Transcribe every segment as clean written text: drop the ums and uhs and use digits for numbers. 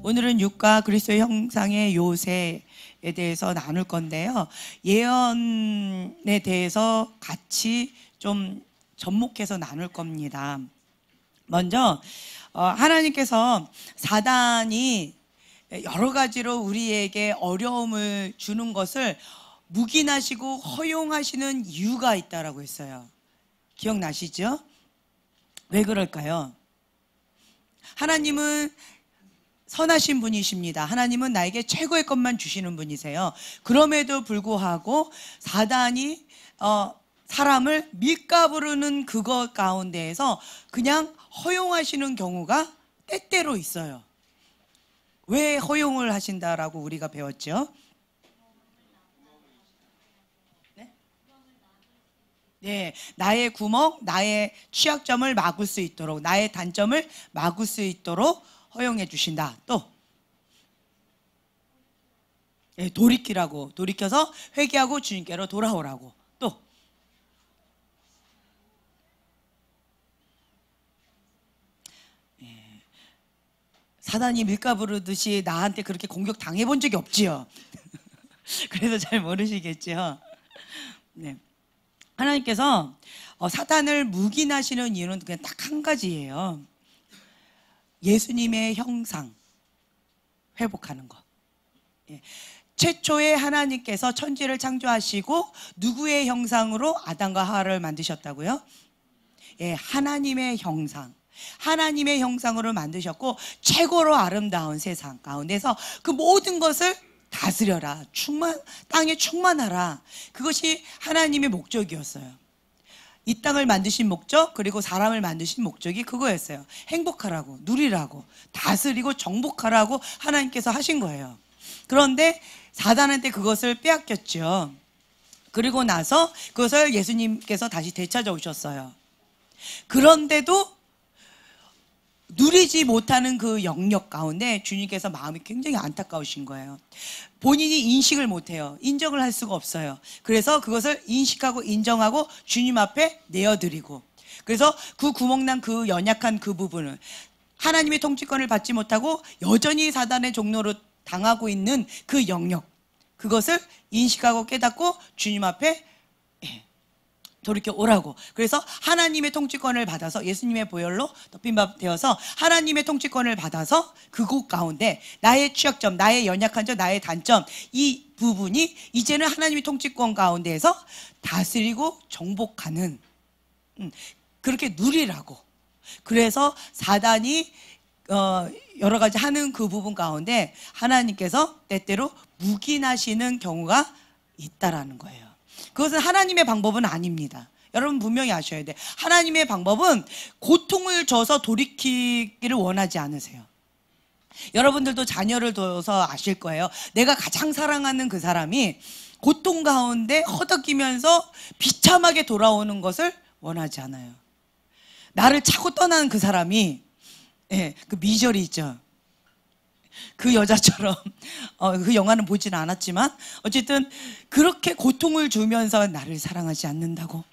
오늘은 육과 그리스도의 형상의 요새에 대해서 나눌 건데요. 예언에 대해서 같이 좀 접목해서 나눌 겁니다. 먼저 하나님께서 사단이 여러 가지로 우리에게 어려움을 주는 것을 묵인하시고 허용하시는 이유가 있다라고 했어요. 기억나시죠? 왜 그럴까요? 하나님은 선하신 분이십니다. 하나님은 나에게 최고의 것만 주시는 분이세요. 그럼에도 불구하고 사단이 사람을 밀가부르는 그것 가운데에서 그냥 허용하시는 경우가 때때로 있어요. 왜 허용을 하신다라고 우리가 배웠죠? 네, 나의 구멍, 나의 취약점을 막을 수 있도록, 나의 단점을 막을 수 있도록 허용해 주신다. 또 네, 돌이켜서 회개하고 주님께로 돌아오라고. 또 네, 사단이 밀가부르듯이 나한테 그렇게 공격 당해본 적이 없지요. 그래서 잘 모르시겠죠. 네. 하나님께서 사단을 묵인하시는 이유는 그냥 딱 한 가지예요. 예수님의 형상 회복하는 거. 예. 최초에 하나님께서 천지를 창조하시고 누구의 형상으로 아담과 하와를 만드셨다고요? 예, 하나님의 형상. 하나님의 형상으로 만드셨고 최고로 아름다운 세상 가운데서 그 모든 것을 다스려라. 땅에 충만하라. 그것이 하나님의 목적이었어요. 이 땅을 만드신 목적, 그리고 사람을 만드신 목적이 그거였어요. 행복하라고, 누리라고, 다스리고 정복하라고 하나님께서 하신 거예요. 그런데 사단한테 그것을 빼앗겼죠. 그리고 나서 그것을 예수님께서 다시 되찾아오셨어요. 그런데도 누리지 못하는 그 영역 가운데 주님께서 마음이 굉장히 안타까우신 거예요. 본인이 인식을 못해요. 인정을 할 수가 없어요. 그래서 그것을 인식하고 인정하고 주님 앞에 내어드리고, 그래서 그 구멍난 그 연약한 그 부분을 하나님의 통치권을 받지 못하고 여전히 사단의 종로로 당하고 있는 그 영역, 그것을 인식하고 깨닫고 주님 앞에 돌이켜 오라고. 그래서 하나님의 통치권을 받아서 예수님의 보혈로 덮인 바 되어서 하나님의 통치권을 받아서 그곳 가운데 나의 취약점, 나의 연약한 점, 나의 단점, 이 부분이 이제는 하나님의 통치권 가운데에서 다스리고 정복하는, 그렇게 누리라고. 그래서 사단이 여러 가지 하는 그 부분 가운데 하나님께서 때때로 묵인하시는 경우가 있다라는 거예요. 그것은 하나님의 방법은 아닙니다. 여러분 분명히 아셔야 돼. 하나님의 방법은 고통을 줘서 돌이키기를 원하지 않으세요. 여러분들도 자녀를 둬서 아실 거예요. 내가 가장 사랑하는 그 사람이 고통 가운데 허덕이면서 비참하게 돌아오는 것을 원하지 않아요. 나를 차고 떠나는 그 사람이, 그 미절이 있죠. 그 여자처럼 그 영화는 보지는 않았지만 어쨌든 그렇게 고통을 주면서 나를 사랑하지 않는다고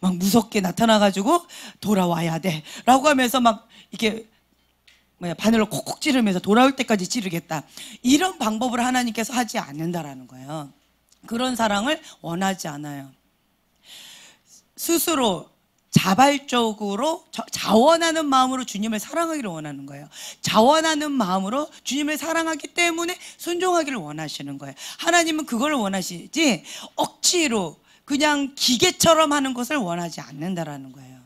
막 무섭게 나타나가지고 돌아와야 돼 라고 하면서 막 이렇게 바늘로 콕콕 찌르면서 돌아올 때까지 찌르겠다, 이런 방법을 하나님께서 하지 않는다라는 거예요. 그런 사랑을 원하지 않아요. 스스로 자발적으로 자원하는 마음으로 주님을 사랑하기를 원하는 거예요. 자원하는 마음으로 주님을 사랑하기 때문에 순종하기를 원하시는 거예요. 하나님은 그걸 원하시지 억지로 그냥 기계처럼 하는 것을 원하지 않는다라는 거예요.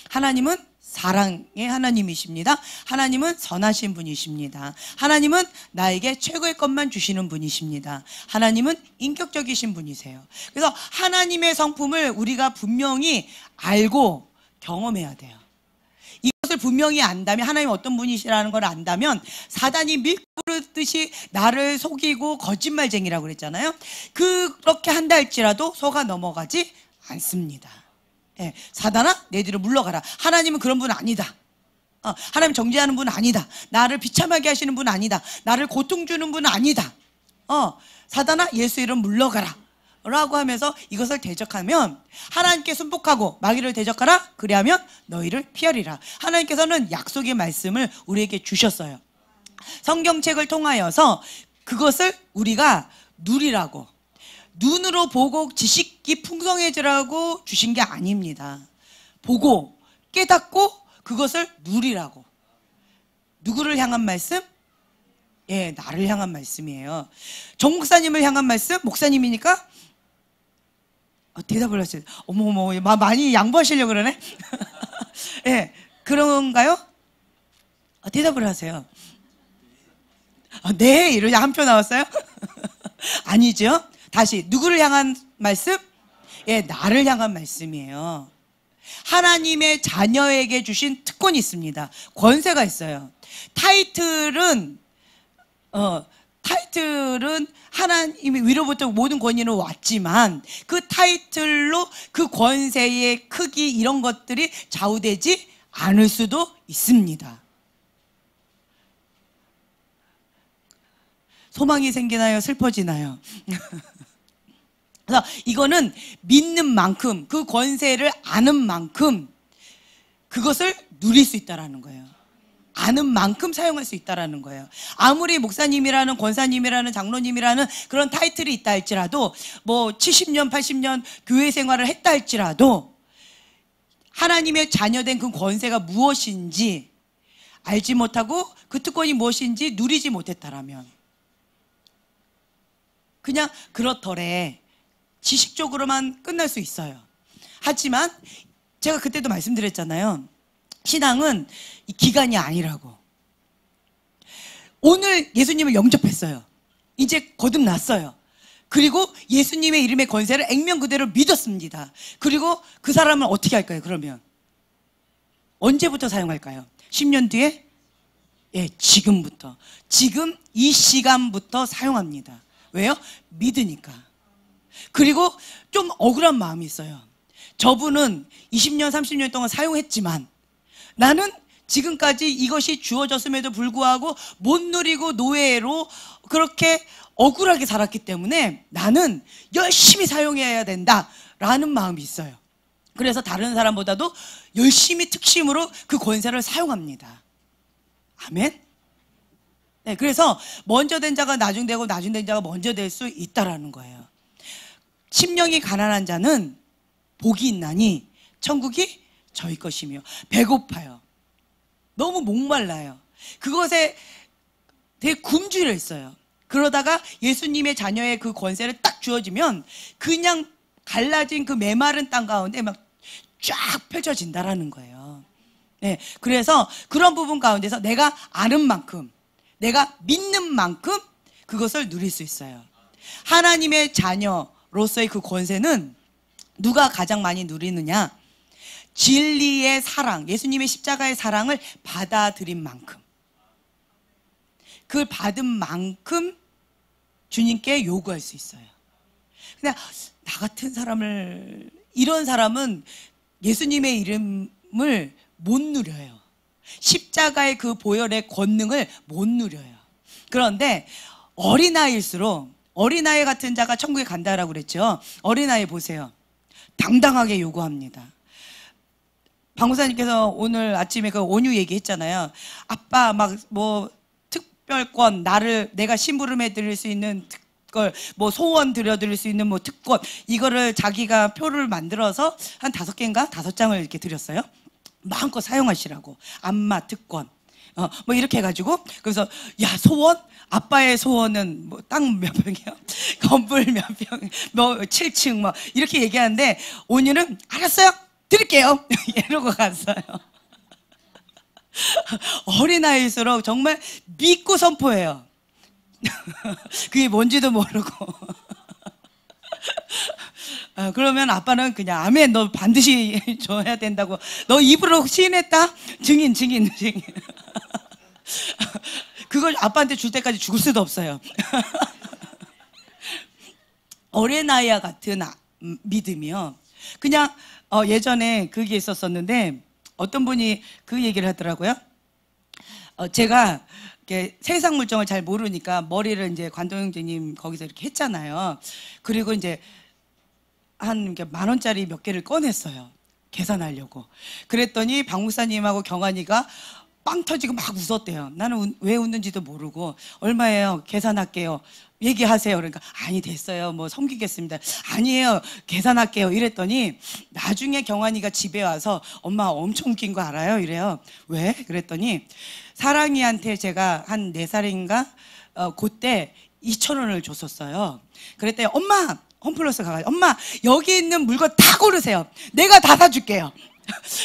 하나님은 사랑의 하나님이십니다. 하나님은 선하신 분이십니다. 하나님은 나에게 최고의 것만 주시는 분이십니다. 하나님은 인격적이신 분이세요. 그래서 하나님의 성품을 우리가 분명히 알고 경험해야 돼요. 이것을 분명히 안다면, 하나님 어떤 분이시라는 걸 안다면, 사단이 밀가부르듯이 나를 속이고 거짓말쟁이라고 그랬잖아요. 그렇게 한다 할지라도 속아 넘어가지 않습니다. 사단아, 내 뒤로 물러가라. 하나님은 그런 분 아니다. 하나님 정죄하는 분 아니다. 나를 비참하게 하시는 분 아니다. 나를 고통 주는 분 아니다. 사단아, 예수 이름 물러가라 라고 하면서 이것을 대적하면 하나님께 순복하고 마귀를 대적하라 그리하면 너희를 피하리라. 하나님께서는 약속의 말씀을 우리에게 주셨어요. 성경책을 통하여서 그것을 우리가 누리라고, 눈으로 보고 지식이 풍성해지라고 주신 게 아닙니다. 보고 깨닫고 그것을 누리라고. 누구를 향한 말씀? 예, 나를 향한 말씀이에요. 정 목사님을 향한 말씀? 목사님이니까? 대답을 하세요. 어머어머, 많이 양보하시려고 그러네? 예, 그런가요? 대답을 하세요. 네, 이러지 한 표 나왔어요? 아니죠. 다시, 누구를 향한 말씀? 예, 나를 향한 말씀이에요. 하나님의 자녀에게 주신 특권이 있습니다. 권세가 있어요. 타이틀은 하나님의 위로부터 모든 권위로 왔지만 그 타이틀로 그 권세의 크기 이런 것들이 좌우되지 않을 수도 있습니다. 소망이 생기나요? 슬퍼지나요? 그래서 이거는 믿는 만큼, 그 권세를 아는 만큼 그것을 누릴 수 있다는 거예요. 아는 만큼 사용할 수 있다는 거예요. 아무리 목사님이라는, 권사님이라는, 장로님이라는 그런 타이틀이 있다 할지라도, 뭐 70년 80년 교회 생활을 했다 할지라도 하나님의 자녀된 그 권세가 무엇인지 알지 못하고 그 특권이 무엇인지 누리지 못했다라면 그냥 그렇더래 지식적으로만 끝날 수 있어요. 하지만 제가 그때도 말씀드렸잖아요. 신앙은 기간이 아니라고. 오늘 예수님을 영접했어요. 이제 거듭났어요. 그리고 예수님의 이름의 권세를 액면 그대로 믿었습니다. 그리고 그 사람은 어떻게 할까요? 그러면 언제부터 사용할까요? 10년 뒤에? 예, 지금부터. 지금 이 시간부터 사용합니다. 왜요? 믿으니까. 그리고 좀 억울한 마음이 있어요. 저분은 20년 30년 동안 사용했지만 나는 지금까지 이것이 주어졌음에도 불구하고 못 누리고 노예로 그렇게 억울하게 살았기 때문에 나는 열심히 사용해야 된다라는 마음이 있어요. 그래서 다른 사람보다도 열심히 특심으로 그 권세를 사용합니다. 아멘? 네, 그래서 먼저 된 자가 나중 되고 나중 된 자가 먼저 될 수 있다라는 거예요. 심령이 가난한 자는 복이 있나니 천국이 저희 것이며. 배고파요. 너무 목말라요. 그것에 되게 굶주려 있어요. 그러다가 예수님의 자녀의 그 권세를 딱 주어지면 그냥 갈라진 그 메마른 땅 가운데 막 쫙 펼쳐진다라는 거예요. 네, 그래서 그런 부분 가운데서 내가 아는 만큼, 내가 믿는 만큼 그것을 누릴 수 있어요. 하나님의 자녀로서의 그 권세는 누가 가장 많이 누리느냐? 진리의 사랑, 예수님의 십자가의 사랑을 받아들인 만큼, 그걸 받은 만큼 주님께 요구할 수 있어요. 근데 나 같은 사람을, 이런 사람은 예수님의 이름을 못 누려요. 십자가의 그 보혈의 권능을 못 누려요. 그런데 어린아이일수록, 어린아이 같은 자가 천국에 간다라고 그랬죠. 어린아이 보세요. 당당하게 요구합니다. 방구사님께서 오늘 아침에 그 온유 얘기했잖아요. 아빠 막 뭐 특별권, 내가 심부름해 드릴 수 있는 걸, 뭐 소원 드려드릴 수 있는 뭐 특권, 이거를 자기가 표를 만들어서 한 5개인가 5장을 이렇게 드렸어요. 마음껏 사용하시라고. 안마 특권, 뭐 이렇게 해가지고, 그래서 야, 소원? 아빠의 소원은 뭐 땅 몇 평이요? 건물 몇 평, 뭐 7층 뭐 이렇게 얘기하는데 온유는 알았어요, 드릴게요 이러고 갔어요. 어린아이일수록 정말 믿고 선포해요. 그게 뭔지도 모르고. 그러면 아빠는 그냥 아멘, 너 반드시 줘야 된다고. 너 입으로 시인했다? 증인. 그걸 아빠한테 줄 때까지 죽을 수도 없어요. 어린아이와 같은 믿음이요. 그냥 예전에 그게 있었었는데 어떤 분이 그 얘기를 하더라고요. 제가 세상 물정을 잘 모르니까 머리를 이제 관동 형제님 거기서 이렇게 했잖아요. 그리고 이제 한 10,000원짜리 몇 개를 꺼냈어요. 계산하려고. 그랬더니 박 목사님하고 경환이가 빵 터지고 막 웃었대요. 나는 왜 웃는지도 모르고 얼마예요? 계산할게요. 얘기하세요. 그러니까 아니 됐어요. 뭐 섬기겠습니다. 아니에요. 계산할게요. 이랬더니 나중에 경환이가 집에 와서 엄마 엄청 웃긴 거 알아요? 이래요. 왜? 그랬더니 사랑이한테 제가 한 4살인가 그때 2,000원을 줬었어요. 그랬더니 엄마 홈플러스 가가지고 엄마 여기 있는 물건 다 고르세요. 내가 다 사줄게요.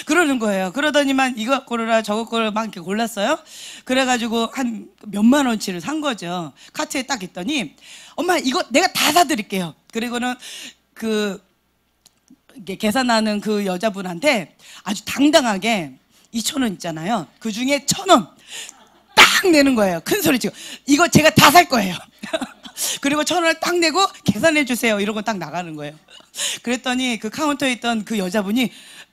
그러는 거예요. 그러더니만 이거 고르라 저거 고르라 막 이렇게 골랐어요. 그래가지고 한 몇만 원치를 산 거죠. 카트에 딱 있더니 엄마 이거 내가 다 사드릴게요. 그리고는 이게 계산하는 그 여자분한테 아주 당당하게 2,000원 있잖아요. 그 중에 1,000원 딱 내는 거예요. 큰 소리 치고 이거 제가 다 살 거예요. 그리고 1,000원을 딱 내고 계산해 주세요. 이러고 딱 나가는 거예요. 그랬더니 그 카운터에 있던 그 여자분이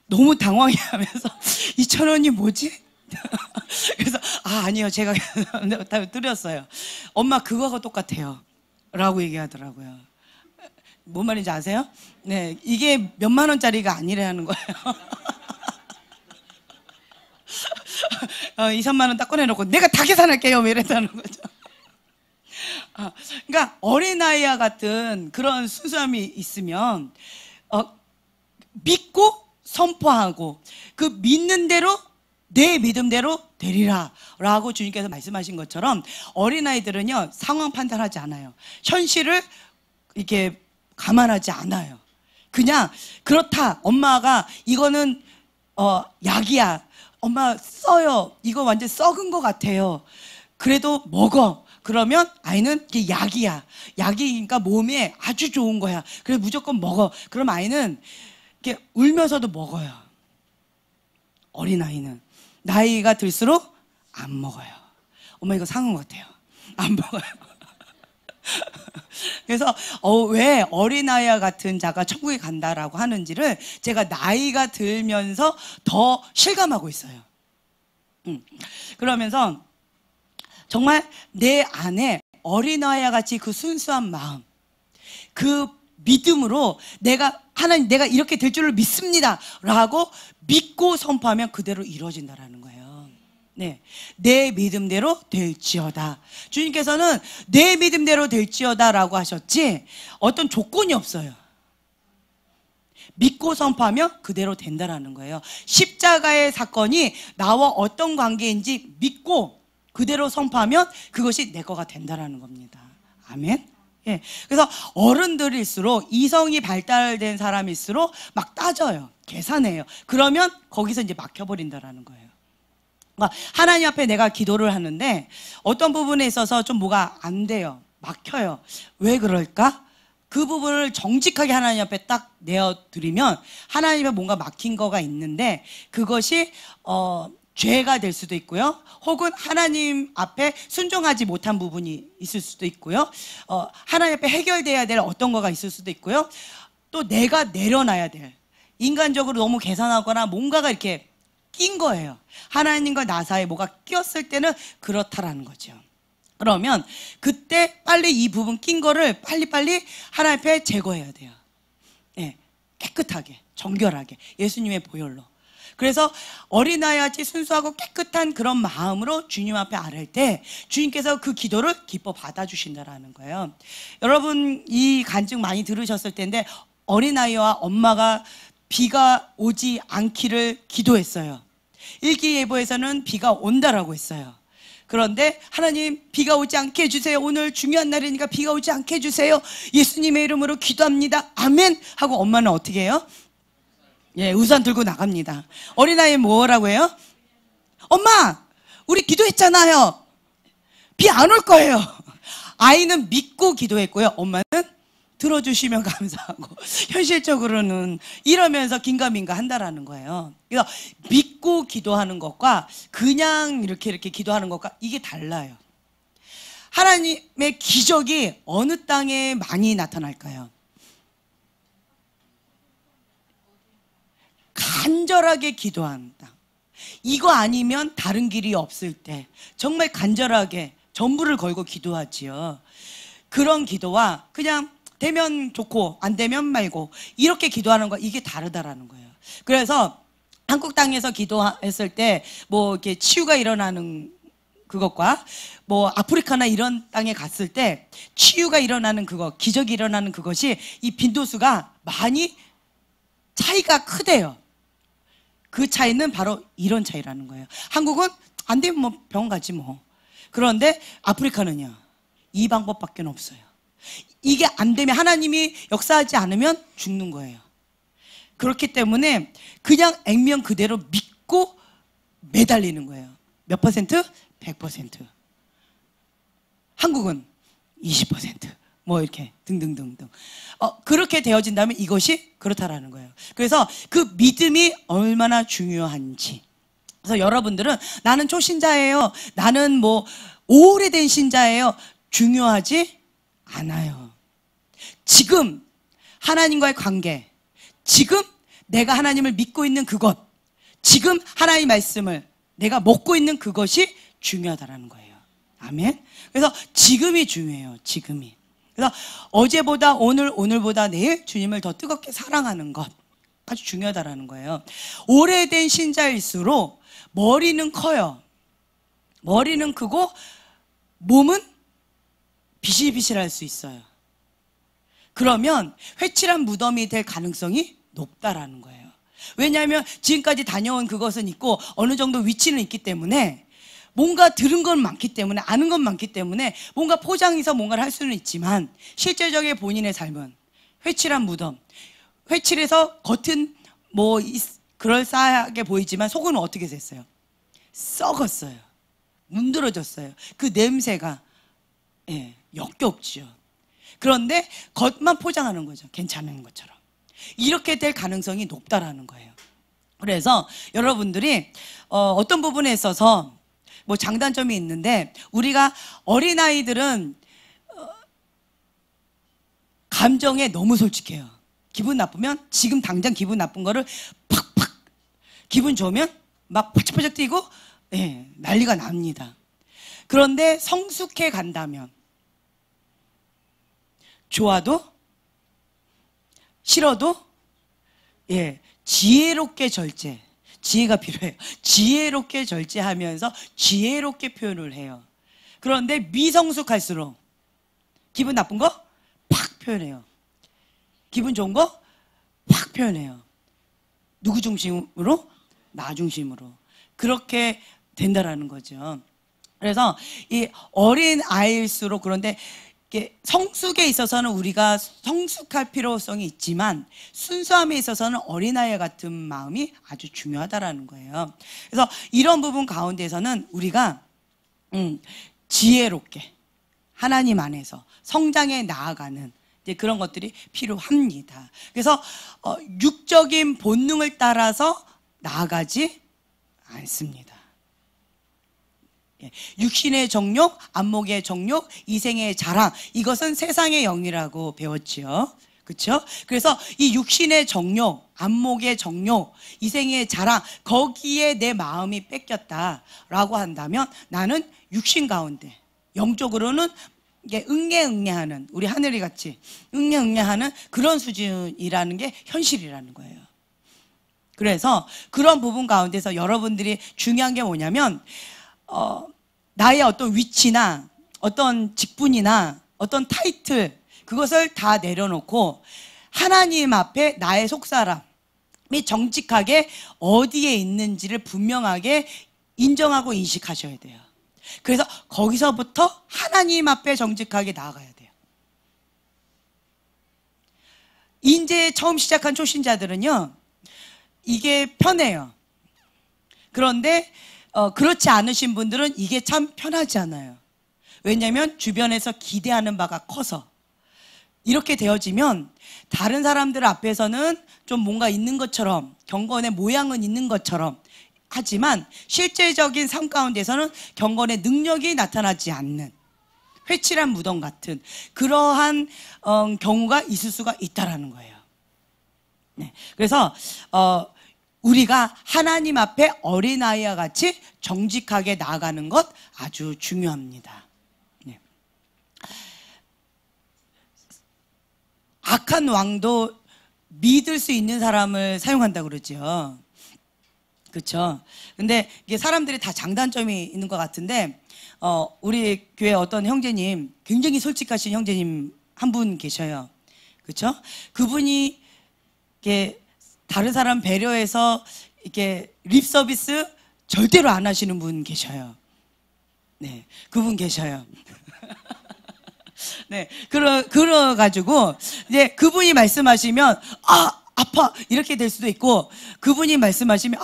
너무 당황해 하면서 2,000원이 뭐지? 그래서 아니요 제가 다 드렸어요. 엄마 그거하고 똑같아요 라고 얘기하더라고요. 뭔 말인지 아세요? 네, 이게 몇만 원짜리가 아니라는 거예요. 2, 3만 원 딱 꺼내놓고 내가 다 계산할게요 이랬다는 거죠. 그러니까 어린아이와 같은 그런 순수함이 있으면 믿고 선포하고 그 믿는 대로 내 믿음대로 되리라 라고 주님께서 말씀하신 것처럼 어린아이들은요 상황 판단하지 않아요. 현실을 이렇게 감안하지 않아요. 그냥 그렇다 엄마가 이거는 약이야 엄마 써요 이거 완전 썩은 것 같아요 그래도 먹어 그러면 아이는 이게 약이야 약이니까 몸에 아주 좋은 거야 그래 무조건 먹어 그럼 아이는 이렇게 울면서도 먹어요. 어린아이는 나이가 들수록 안 먹어요. 엄마 이거 상한 것 같아요. 안 먹어요. 그래서 왜 어린아이와 같은 자가 천국에 간다라고 하는지를 제가 나이가 들면서 더 실감하고 있어요. 그러면서 정말 내 안에 어린아이와 같이 그 순수한 마음 그 믿음으로 하나님 내가 이렇게 될 줄을 믿습니다 라고 믿고 선포하면 그대로 이루어진다라는 거예요. 네, 내 믿음대로 될지어다. 주님께서는 내 믿음대로 될지어다 라고 하셨지 어떤 조건이 없어요. 믿고 선포하면 그대로 된다라는 거예요. 십자가의 사건이 나와 어떤 관계인지 믿고 그대로 선포하면 그것이 내 거가 된다라는 겁니다. 아멘. 예. 그래서 어른들일수록 이성이 발달된 사람일수록 막 따져요. 계산해요. 그러면 거기서 이제 막혀버린다라는 거예요. 그러니까 하나님 앞에 내가 기도를 하는데 어떤 부분에 있어서 좀 뭐가 안 돼요. 막혀요. 왜 그럴까? 그 부분을 정직하게 하나님 앞에 딱 내어드리면 하나님의 뭔가 막힌 거가 있는데 그것이 죄가 될 수도 있고요. 혹은 하나님 앞에 순종하지 못한 부분이 있을 수도 있고요. 하나님 앞에 해결돼야 될 어떤 거가 있을 수도 있고요. 또 내가 내려놔야 될 인간적으로 너무 계산하거나 뭔가가 이렇게 낀 거예요. 하나님과 나 사이에 뭐가 끼었을 때는 그렇다라는 거죠. 그러면 그때 빨리 이 부분 낀 거를 빨리빨리 하나님 앞에 제거해야 돼요. 네, 깨끗하게 정결하게 예수님의 보혈로. 그래서 어린아이같이 순수하고 깨끗한 그런 마음으로 주님 앞에 아뢰 때 주님께서 그 기도를 기뻐 받아주신다라는 거예요. 여러분 이 간증 많이 들으셨을 텐데 어린아이와 엄마가 비가 오지 않기를 기도했어요. 일기예보에서는 비가 온다라고 했어요. 그런데 하나님 비가 오지 않게 해주세요. 오늘 중요한 날이니까 비가 오지 않게 해주세요. 예수님의 이름으로 기도합니다. 아멘 하고 엄마는 어떻게 해요? 예, 우산 들고 나갑니다. 어린아이 뭐라고 해요? 엄마, 우리 기도했잖아요. 비 안 올 거예요. 아이는 믿고 기도했고요. 엄마는 들어주시면 감사하고 현실적으로는 이러면서 긴가민가 한다라는 거예요. 그래서 믿고 기도하는 것과 그냥 이렇게 기도하는 것과 이게 달라요. 하나님의 기적이 어느 땅에 많이 나타날까요? 간절하게 기도한다. 이거 아니면 다른 길이 없을 때 정말 간절하게 전부를 걸고 기도하지요. 그런 기도와 그냥 되면 좋고 안 되면 말고 이렇게 기도하는 거 이게 다르다라는 거예요. 그래서 한국 땅에서 기도했을 때 뭐 이렇게 치유가 일어나는 그것과 뭐 아프리카나 이런 땅에 갔을 때 치유가 일어나는 그거, 기적이 일어나는 그것이 이 빈도수가 많이 차이가 크대요. 그 차이는 바로 이런 차이라는 거예요. 한국은 안 되면 뭐 병원 가지 뭐. 그런데 아프리카는요, 이 방법밖에 없어요. 이게 안 되면 하나님이 역사하지 않으면 죽는 거예요. 그렇기 때문에 그냥 액면 그대로 믿고 매달리는 거예요. 몇 퍼센트? 100%. 한국은 20%. 뭐 이렇게 등등등등. 그렇게 되어진다면 이것이 그렇다라는 거예요. 그래서 그 믿음이 얼마나 중요한지. 그래서 여러분들은 나는 초신자예요, 나는 뭐 오래된 신자예요, 중요하지 않아요. 지금 하나님과의 관계, 지금 내가 하나님을 믿고 있는 그것, 지금 하나님의 말씀을 내가 먹고 있는 그것이 중요하다라는 거예요. 아멘. 그래서 지금이 중요해요. 지금이. 그래서 어제보다 오늘, 오늘보다 내일 주님을 더 뜨겁게 사랑하는 것 아주 중요하다라는 거예요. 오래된 신자일수록 머리는 커요. 머리는 크고 몸은 비실비실할 수 있어요. 그러면 회칠한 무덤이 될 가능성이 높다라는 거예요. 왜냐하면 지금까지 다녀온 그것은 있고 어느 정도 위치는 있기 때문에 뭔가 들은 건 많기 때문에 아는 건 많기 때문에 뭔가 포장해서 뭔가를 할 수는 있지만 실제적인 본인의 삶은 회칠한 무덤, 회칠해서 겉은 뭐 그럴싸하게 보이지만 속은 어떻게 됐어요? 썩었어요. 문드러졌어요. 그 냄새가 역겹지요. 그런데 겉만 포장하는 거죠. 괜찮은 것처럼. 이렇게 될 가능성이 높다라는 거예요. 그래서 여러분들이 어떤 부분에 있어서 뭐 장단점이 있는데, 우리가 어린아이들은 감정에 너무 솔직해요. 기분 나쁘면 지금 당장 기분 나쁜 거를 팍팍, 기분 좋으면 막 퍼쩍퍼쩍 뛰고 난리가 납니다. 그런데 성숙해 간다면 좋아도 싫어도 지혜롭게 절제, 지혜가 필요해요. 지혜롭게 절제하면서 지혜롭게 표현을 해요. 그런데 미성숙할수록 기분 나쁜 거 팍 표현해요. 기분 좋은 거 팍 표현해요. 누구 중심으로? 나 중심으로. 그렇게 된다라는 거죠. 그래서 이 어린 아이일수록, 그런데 성숙에 있어서는 우리가 성숙할 필요성이 있지만 순수함에 있어서는 어린아이 같은 마음이 아주 중요하다라는 거예요. 그래서 이런 부분 가운데서는 우리가 지혜롭게 하나님 안에서 성장해 나아가는 이제 그런 것들이 필요합니다. 그래서 육적인 본능을 따라서 나아가지 않습니다. 육신의 정욕, 안목의 정욕, 이생의 자랑, 이것은 세상의 영이라고 배웠지요. 그렇죠? 그래서 이 육신의 정욕, 안목의 정욕, 이생의 자랑, 거기에 내 마음이 뺏겼다라고 한다면 나는 육신 가운데 영적으로는 이게 응애응애하는, 우리 하늘이 같이 응애응애하는 그런 수준이라는 게 현실이라는 거예요. 그래서 그런 부분 가운데서 여러분들이 중요한 게 뭐냐면 나의 어떤 위치나 어떤 직분이나 어떤 타이틀, 그것을 다 내려놓고 하나님 앞에 나의 속사람이 정직하게 어디에 있는지를 분명하게 인정하고 인식하셔야 돼요. 그래서 거기서부터 하나님 앞에 정직하게 나아가야 돼요. 이제 처음 시작한 초신자들은요, 이게 편해요. 그런데 그렇지 않으신 분들은 이게 참 편하지 않아요. 왜냐하면 주변에서 기대하는 바가 커서. 이렇게 되어지면 다른 사람들 앞에서는 좀 뭔가 있는 것처럼, 경건의 모양은 있는 것처럼 하지만 실제적인 삶 가운데서는 경건의 능력이 나타나지 않는 회칠한 무덤 같은 그러한 경우가 있을 수가 있다라는 거예요. 그래서 우리가 하나님 앞에 어린아이와 같이 정직하게 나아가는 것 아주 중요합니다. 악한 왕도 믿을 수 있는 사람을 사용한다고 그러죠. 그렇죠. 근데 이게 사람들이 다 장단점이 있는 것 같은데, 우리 교회 어떤 형제님, 굉장히 솔직하신 형제님 한 분 계셔요. 그렇죠? 그분이 이렇게 다른 사람 배려해서 이렇게 립 서비스 절대로 안 하시는 분 계셔요. 네, 그분 계셔요. 네, 그래가지고 이제 그분이 말씀하시면 아파 이렇게 될 수도 있고, 그분이 말씀하시면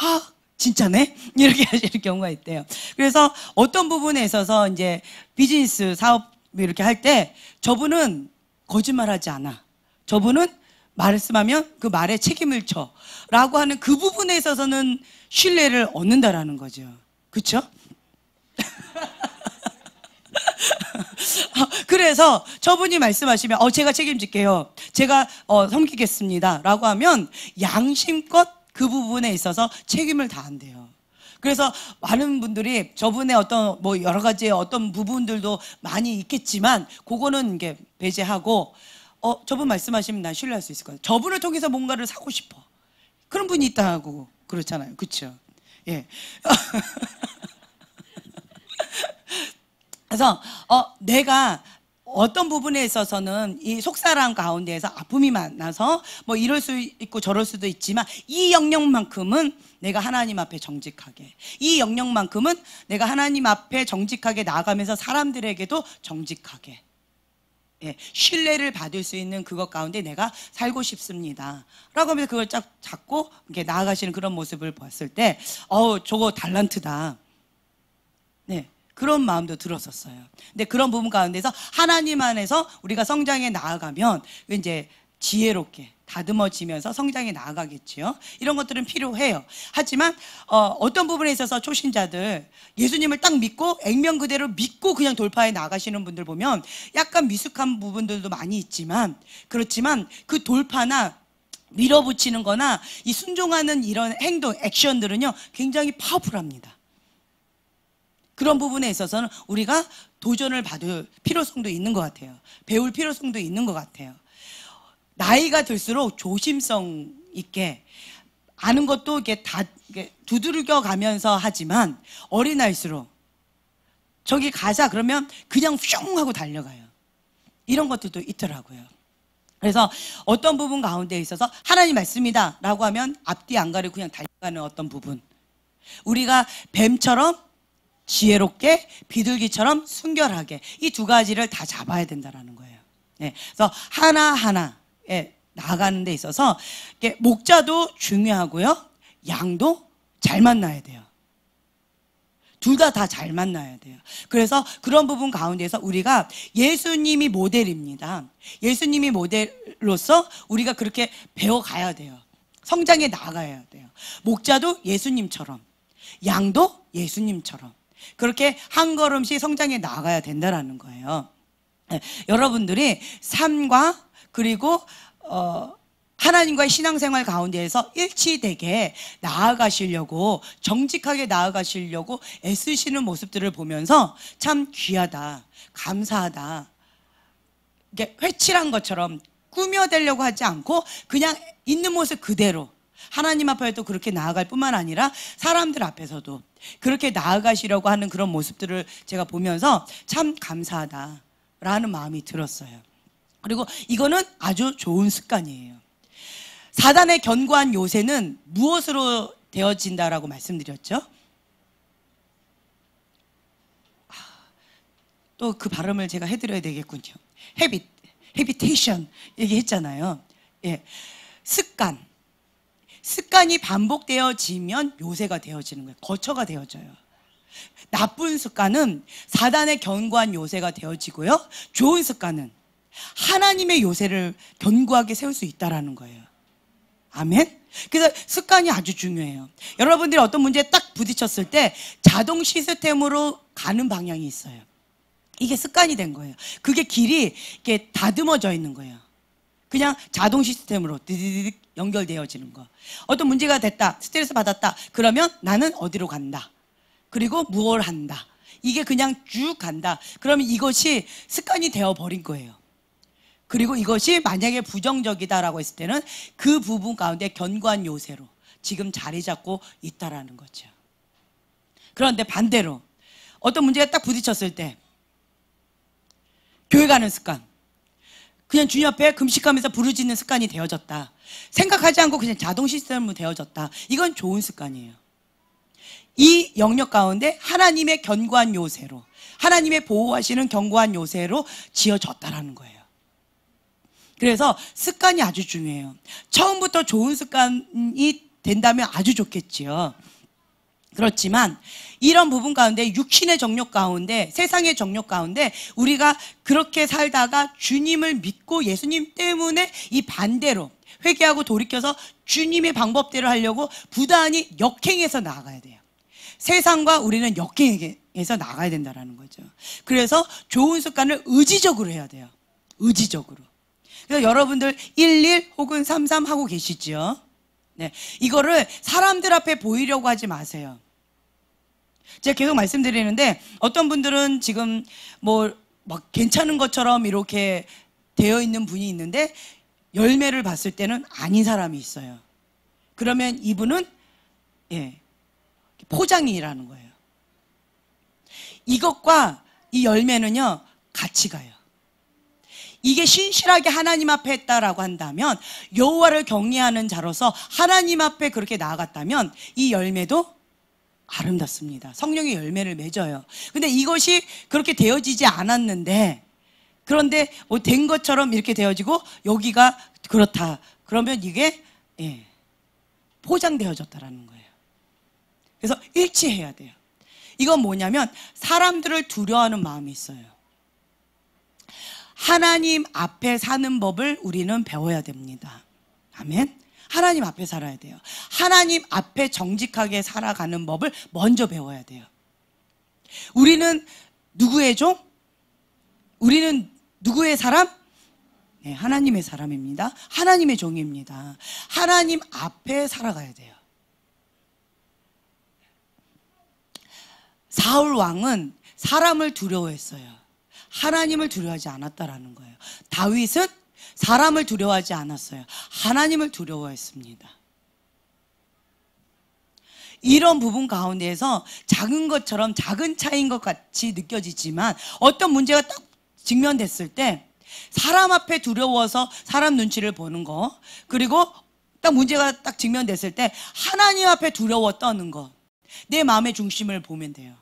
진짜네? 이렇게 하시는 경우가 있대요. 그래서 어떤 부분에 있어서 이제 비즈니스 사업 이렇게 할 때 저분은 거짓말하지 않아. 저분은 말씀하면 그 말에 책임을 져. 라고 하는 그 부분에 있어서는 신뢰를 얻는다라는 거죠. 그렇죠? 그래서 저분이 말씀하시면 제가 책임질게요. 제가 섬기겠습니다. 라고 하면 양심껏 그 부분에 있어서 책임을 다한대요. 그래서 많은 분들이 저분의 어떤 뭐 여러 가지의 어떤 부분들도 많이 있겠지만 그거는 이게 배제하고 저분 말씀하시면 난 신뢰할 수 있을 거예요. 저분을 통해서 뭔가를 사고 싶어. 그런 분이 있다고 그렇잖아요. 그렇죠? 예. 그래서 내가 어떤 부분에 있어서는 이 속사람 가운데에서 아픔이 많아서 뭐 이럴 수 있고 저럴 수도 있지만, 이 영역만큼은 내가 하나님 앞에 정직하게, 이 영역만큼은 내가 하나님 앞에 정직하게 나아가면서 사람들에게도 정직하게, 예, 신뢰를 받을 수 있는 그것 가운데 내가 살고 싶습니다 라고 하면서 그걸 쫙 잡고 이렇게 나아가시는 그런 모습을 봤을 때 저거 달란트다, 네, 그런 마음도 들었었어요. 근데 그런 부분 가운데서 하나님 안에서 우리가 성장해 나아가면 이제 지혜롭게 다듬어지면서 성장해 나아가겠지요. 이런 것들은 필요해요. 하지만 어떤 부분에 있어서 초신자들 예수님을 딱 믿고 액면 그대로 믿고 그냥 돌파해 나가시는 분들 보면 약간 미숙한 부분들도 많이 있지만, 그렇지만 그 돌파나 밀어붙이는 거나 이 순종하는 이런 행동, 액션들은요 굉장히 파워풀합니다. 그런 부분에 있어서는 우리가 도전을 받을 필요성도 있는 것 같아요. 배울 필요성도 있는 것 같아요. 나이가 들수록 조심성 있게 아는 것도 이렇게 다 이렇게 두들겨 가면서 하지만, 어린아이일수록 저기 가자 그러면 그냥 슝 하고 달려가요. 이런 것들도 있더라고요. 그래서 어떤 부분 가운데 있어서 하나님 말씀이다 라고 하면 앞뒤 안 가리고 그냥 달려가는 어떤 부분, 우리가 뱀처럼 지혜롭게 비둘기처럼 순결하게 이 두 가지를 다 잡아야 된다는 거예요. 네, 그래서 하나하나에 나아가는 데 있어서 목자도 중요하고요, 양도 잘 만나야 돼요. 둘 다 잘 만나야 돼요. 그래서 그런 부분 가운데서 우리가 예수님이 모델입니다. 예수님이 모델로서 우리가 그렇게 배워가야 돼요. 성장해 나가야 돼요. 목자도 예수님처럼, 양도 예수님처럼 그렇게 한 걸음씩 성장해 나가야 된다는 거예요. 네, 여러분들이 삶과 그리고 하나님과의 신앙생활 가운데에서 일치되게 나아가시려고, 정직하게 나아가시려고 애쓰시는 모습들을 보면서 참 귀하다, 감사하다, 이게 회칠한 것처럼 꾸며대려고 하지 않고 그냥 있는 모습 그대로 하나님 앞에도 그렇게 나아갈 뿐만 아니라 사람들 앞에서도 그렇게 나아가시려고 하는 그런 모습들을 제가 보면서 참 감사하다라는 마음이 들었어요. 그리고 이거는 아주 좋은 습관이에요. 사단의 견고한 요새는 무엇으로 되어진다라고 말씀드렸죠? 또 그 발음을 제가 해드려야 되겠군요. 헤비테이션 얘기했잖아요. 예, 습관이 반복되어지면 요새가 되어지는 거예요. 거처가 되어져요. 나쁜 습관은 사단의 견고한 요새가 되어지고요, 좋은 습관은 하나님의 요새를 견고하게 세울 수 있다는 거예요. 아멘? 그래서 습관이 아주 중요해요. 여러분들이 어떤 문제에 딱 부딪혔을 때 자동 시스템으로 가는 방향이 있어요. 이게 습관이 된 거예요. 그게 길이 이렇게 다듬어져 있는 거예요. 그냥 자동 시스템으로 디디디 연결되어지는 거. 어떤 문제가 됐다, 스트레스 받았다, 그러면 나는 어디로 간다, 그리고 무엇을 한다, 이게 그냥 쭉 간다. 그러면 이것이 습관이 되어버린 거예요. 그리고 이것이 만약에 부정적이다라고 했을 때는 그 부분 가운데 견고한 요새로 지금 자리 잡고 있다라는 거죠. 그런데 반대로 어떤 문제가 딱 부딪혔을 때 교회 가는 습관, 그냥 주님 앞에 금식하면서 부르짖는 습관이 되어졌다. 생각하지 않고 그냥 자동 시스템으로 되어졌다. 이건 좋은 습관이에요. 이 영역 가운데 하나님의 견고한 요새로, 하나님의 보호하시는 견고한 요새로 지어졌다라는 거예요. 그래서 습관이 아주 중요해요. 처음부터 좋은 습관이 된다면 아주 좋겠지요. 그렇지만 이런 부분 가운데 육신의 정욕 가운데, 세상의 정욕 가운데 우리가 그렇게 살다가 주님을 믿고 예수님 때문에 이 반대로 회개하고 돌이켜서 주님의 방법대로 하려고 부단히 역행해서 나아가야 돼요. 세상과 우리는 역행해서 나가야 된다는 거죠. 그래서 좋은 습관을 의지적으로 해야 돼요. 의지적으로. 그래서 여러분들 11 혹은 33 하고 계시죠? 네, 이거를 사람들 앞에 보이려고 하지 마세요. 제가 계속 말씀드리는데 어떤 분들은 지금 뭐 막 괜찮은 것처럼 이렇게 되어 있는 분이 있는데 열매를 봤을 때는 아닌 사람이 있어요. 그러면 이분은 포장이라는 거예요. 이것과 이 열매는요 같이 가요. 이게 신실하게 하나님 앞에 했다라고 한다면, 여호와를 경외하는 자로서 하나님 앞에 그렇게 나아갔다면 이 열매도 아름답습니다. 성령의 열매를 맺어요. 근데 이것이 그렇게 되어지지 않았는데, 그런데 뭐 된 것처럼 이렇게 되어지고 여기가 그렇다. 그러면 이게 포장되어졌다라는 거예요. 그래서 일치해야 돼요. 이건 뭐냐면 사람들을 두려워하는 마음이 있어요. 하나님 앞에 사는 법을 우리는 배워야 됩니다. 아멘. 하나님 앞에 살아야 돼요. 하나님 앞에 정직하게 살아가는 법을 먼저 배워야 돼요. 우리는 누구의 종? 우리는 누구의 사람? 네, 하나님의 사람입니다. 하나님의 종입니다. 하나님 앞에 살아가야 돼요. 사울 왕은 사람을 두려워했어요. 하나님을 두려워하지 않았다라는 거예요. 다윗은 사람을 두려워하지 않았어요. 하나님을 두려워했습니다. 이런 부분 가운데에서 작은 것처럼 작은 차이인 것 같이 느껴지지만 어떤 문제가 딱 직면됐을 때 사람 앞에 두려워서 사람 눈치를 보는 거, 그리고 딱 문제가 딱 직면됐을 때 하나님 앞에 두려워 떠는 거, 내 마음의 중심을 보면 돼요.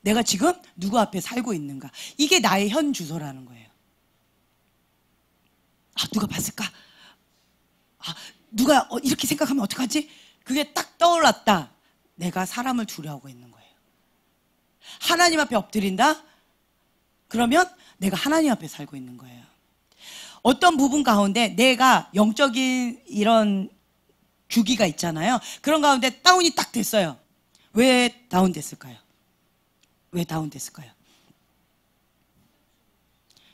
내가 지금 누구 앞에 살고 있는가? 이게 나의 현 주소라는 거예요. 누가 봤을까? 누가 이렇게 생각하면 어떡하지? 그게 딱 떠올랐다. 내가 사람을 두려워하고 있는 거예요. 하나님 앞에 엎드린다? 그러면 내가 하나님 앞에 살고 있는 거예요. 어떤 부분 가운데 내가 영적인 이런 주기가 있잖아요. 그런 가운데 다운이 딱 됐어요. 왜 다운됐을까요? 왜 다운됐을까요?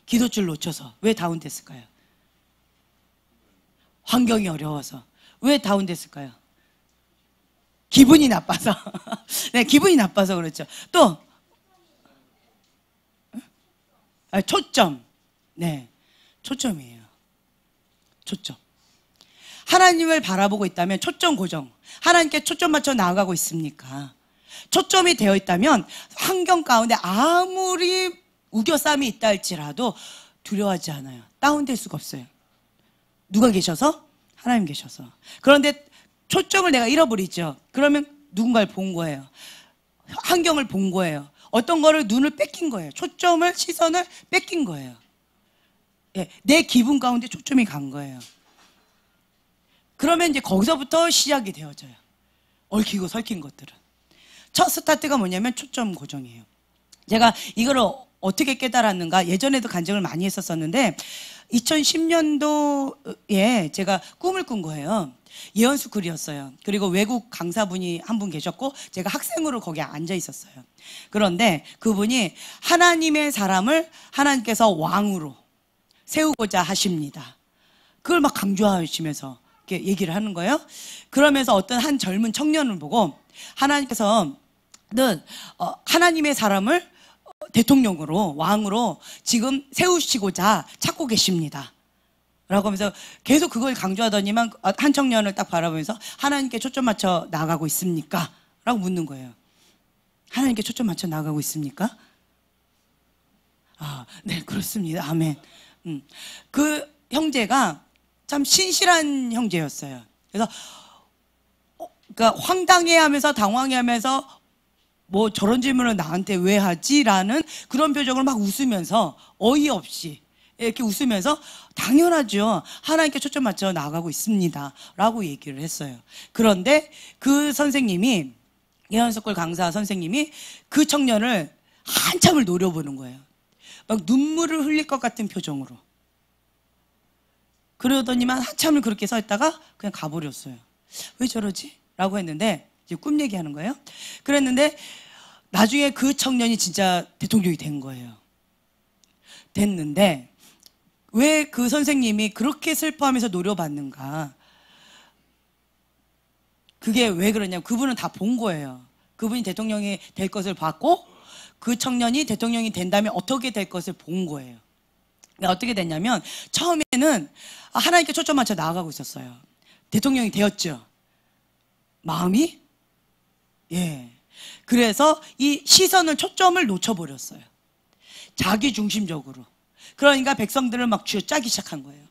기도줄 놓쳐서. 왜 다운됐을까요? 환경이 어려워서. 왜 다운됐을까요? 기분이 나빠서. 네, 기분이 나빠서 그렇죠. 또 초점. 네, 초점이에요. 초점. 하나님을 바라보고 있다면 초점 고정. 하나님께 초점 맞춰 나아가고 있습니까? 초점이 되어 있다면 환경 가운데 아무리 우겨쌈이 있다 할지라도 두려워하지 않아요. 다운될 수가 없어요. 누가 계셔서? 하나님 계셔서. 그런데 초점을 내가 잃어버리죠. 그러면 누군가를 본 거예요. 환경을 본 거예요. 어떤 거를 눈을 뺏긴 거예요. 초점을, 시선을 뺏긴 거예요. 내 기분 가운데 초점이 간 거예요. 그러면 이제 거기서부터 시작이 되어져요. 얽히고 설킨 것들은. 첫 스타트가 뭐냐면 초점 고정이에요. 제가 이걸 어떻게 깨달았는가, 예전에도 간증을 많이 했었었는데 2010년도에 제가 꿈을 꾼 거예요. 예언스쿨이었어요. 그리고 외국 강사분이 한 분 계셨고 제가 학생으로 거기 앉아 있었어요. 그런데 그분이 하나님의 사람을 하나님께서 왕으로 세우고자 하십니다. 그걸 막 강조하시면서 이렇게 얘기를 하는 거예요. 그러면서 어떤 한 젊은 청년을 보고 하나님께서는 하나님의 사람을 대통령으로, 왕으로 지금 세우시고자 찾고 계십니다. 라고 하면서 계속 그걸 강조하더니만 한 청년을 딱 바라보면서 하나님께 초점 맞춰 나가고 있습니까? 라고 묻는 거예요. 하나님께 초점 맞춰 나가고 있습니까? 아, 네, 그렇습니다. 아멘. 그 형제가 참 신실한 형제였어요. 그래서 그러니까 황당해하면서 당황해하면서 뭐 저런 질문을 나한테 왜 하지라는 그런 표정을 막 웃으면서 어이없이 이렇게 웃으면서 당연하죠. 하나님께 초점 맞춰 나가고 있습니다. 라고 얘기를 했어요. 그런데 그 선생님이, 예언석골 강사 선생님이 그 청년을 한참을 노려보는 거예요. 막 눈물을 흘릴 것 같은 표정으로. 그러더니만 한참을 그렇게 서 있다가 그냥 가버렸어요. 왜 저러지? 라고 했는데, 이제 꿈 얘기하는 거예요. 그랬는데 나중에 그 청년이 진짜 대통령이 된 거예요. 됐는데 왜 그 선생님이 그렇게 슬퍼하면서 노려봤는가? 그게 왜 그러냐면 그분은 다 본 거예요. 그분이 대통령이 될 것을 봤고 그 청년이 대통령이 된다면 어떻게 될 것을 본 거예요. 그러니까 어떻게 됐냐면 처음에는 하나님께 초점 맞춰 나아가고 있었어요. 대통령이 되었죠. 마음이? 예. 그래서 이 시선을 초점을 놓쳐버렸어요. 자기 중심적으로. 그러니까 백성들을 막 쥐어짜기 시작한 거예요.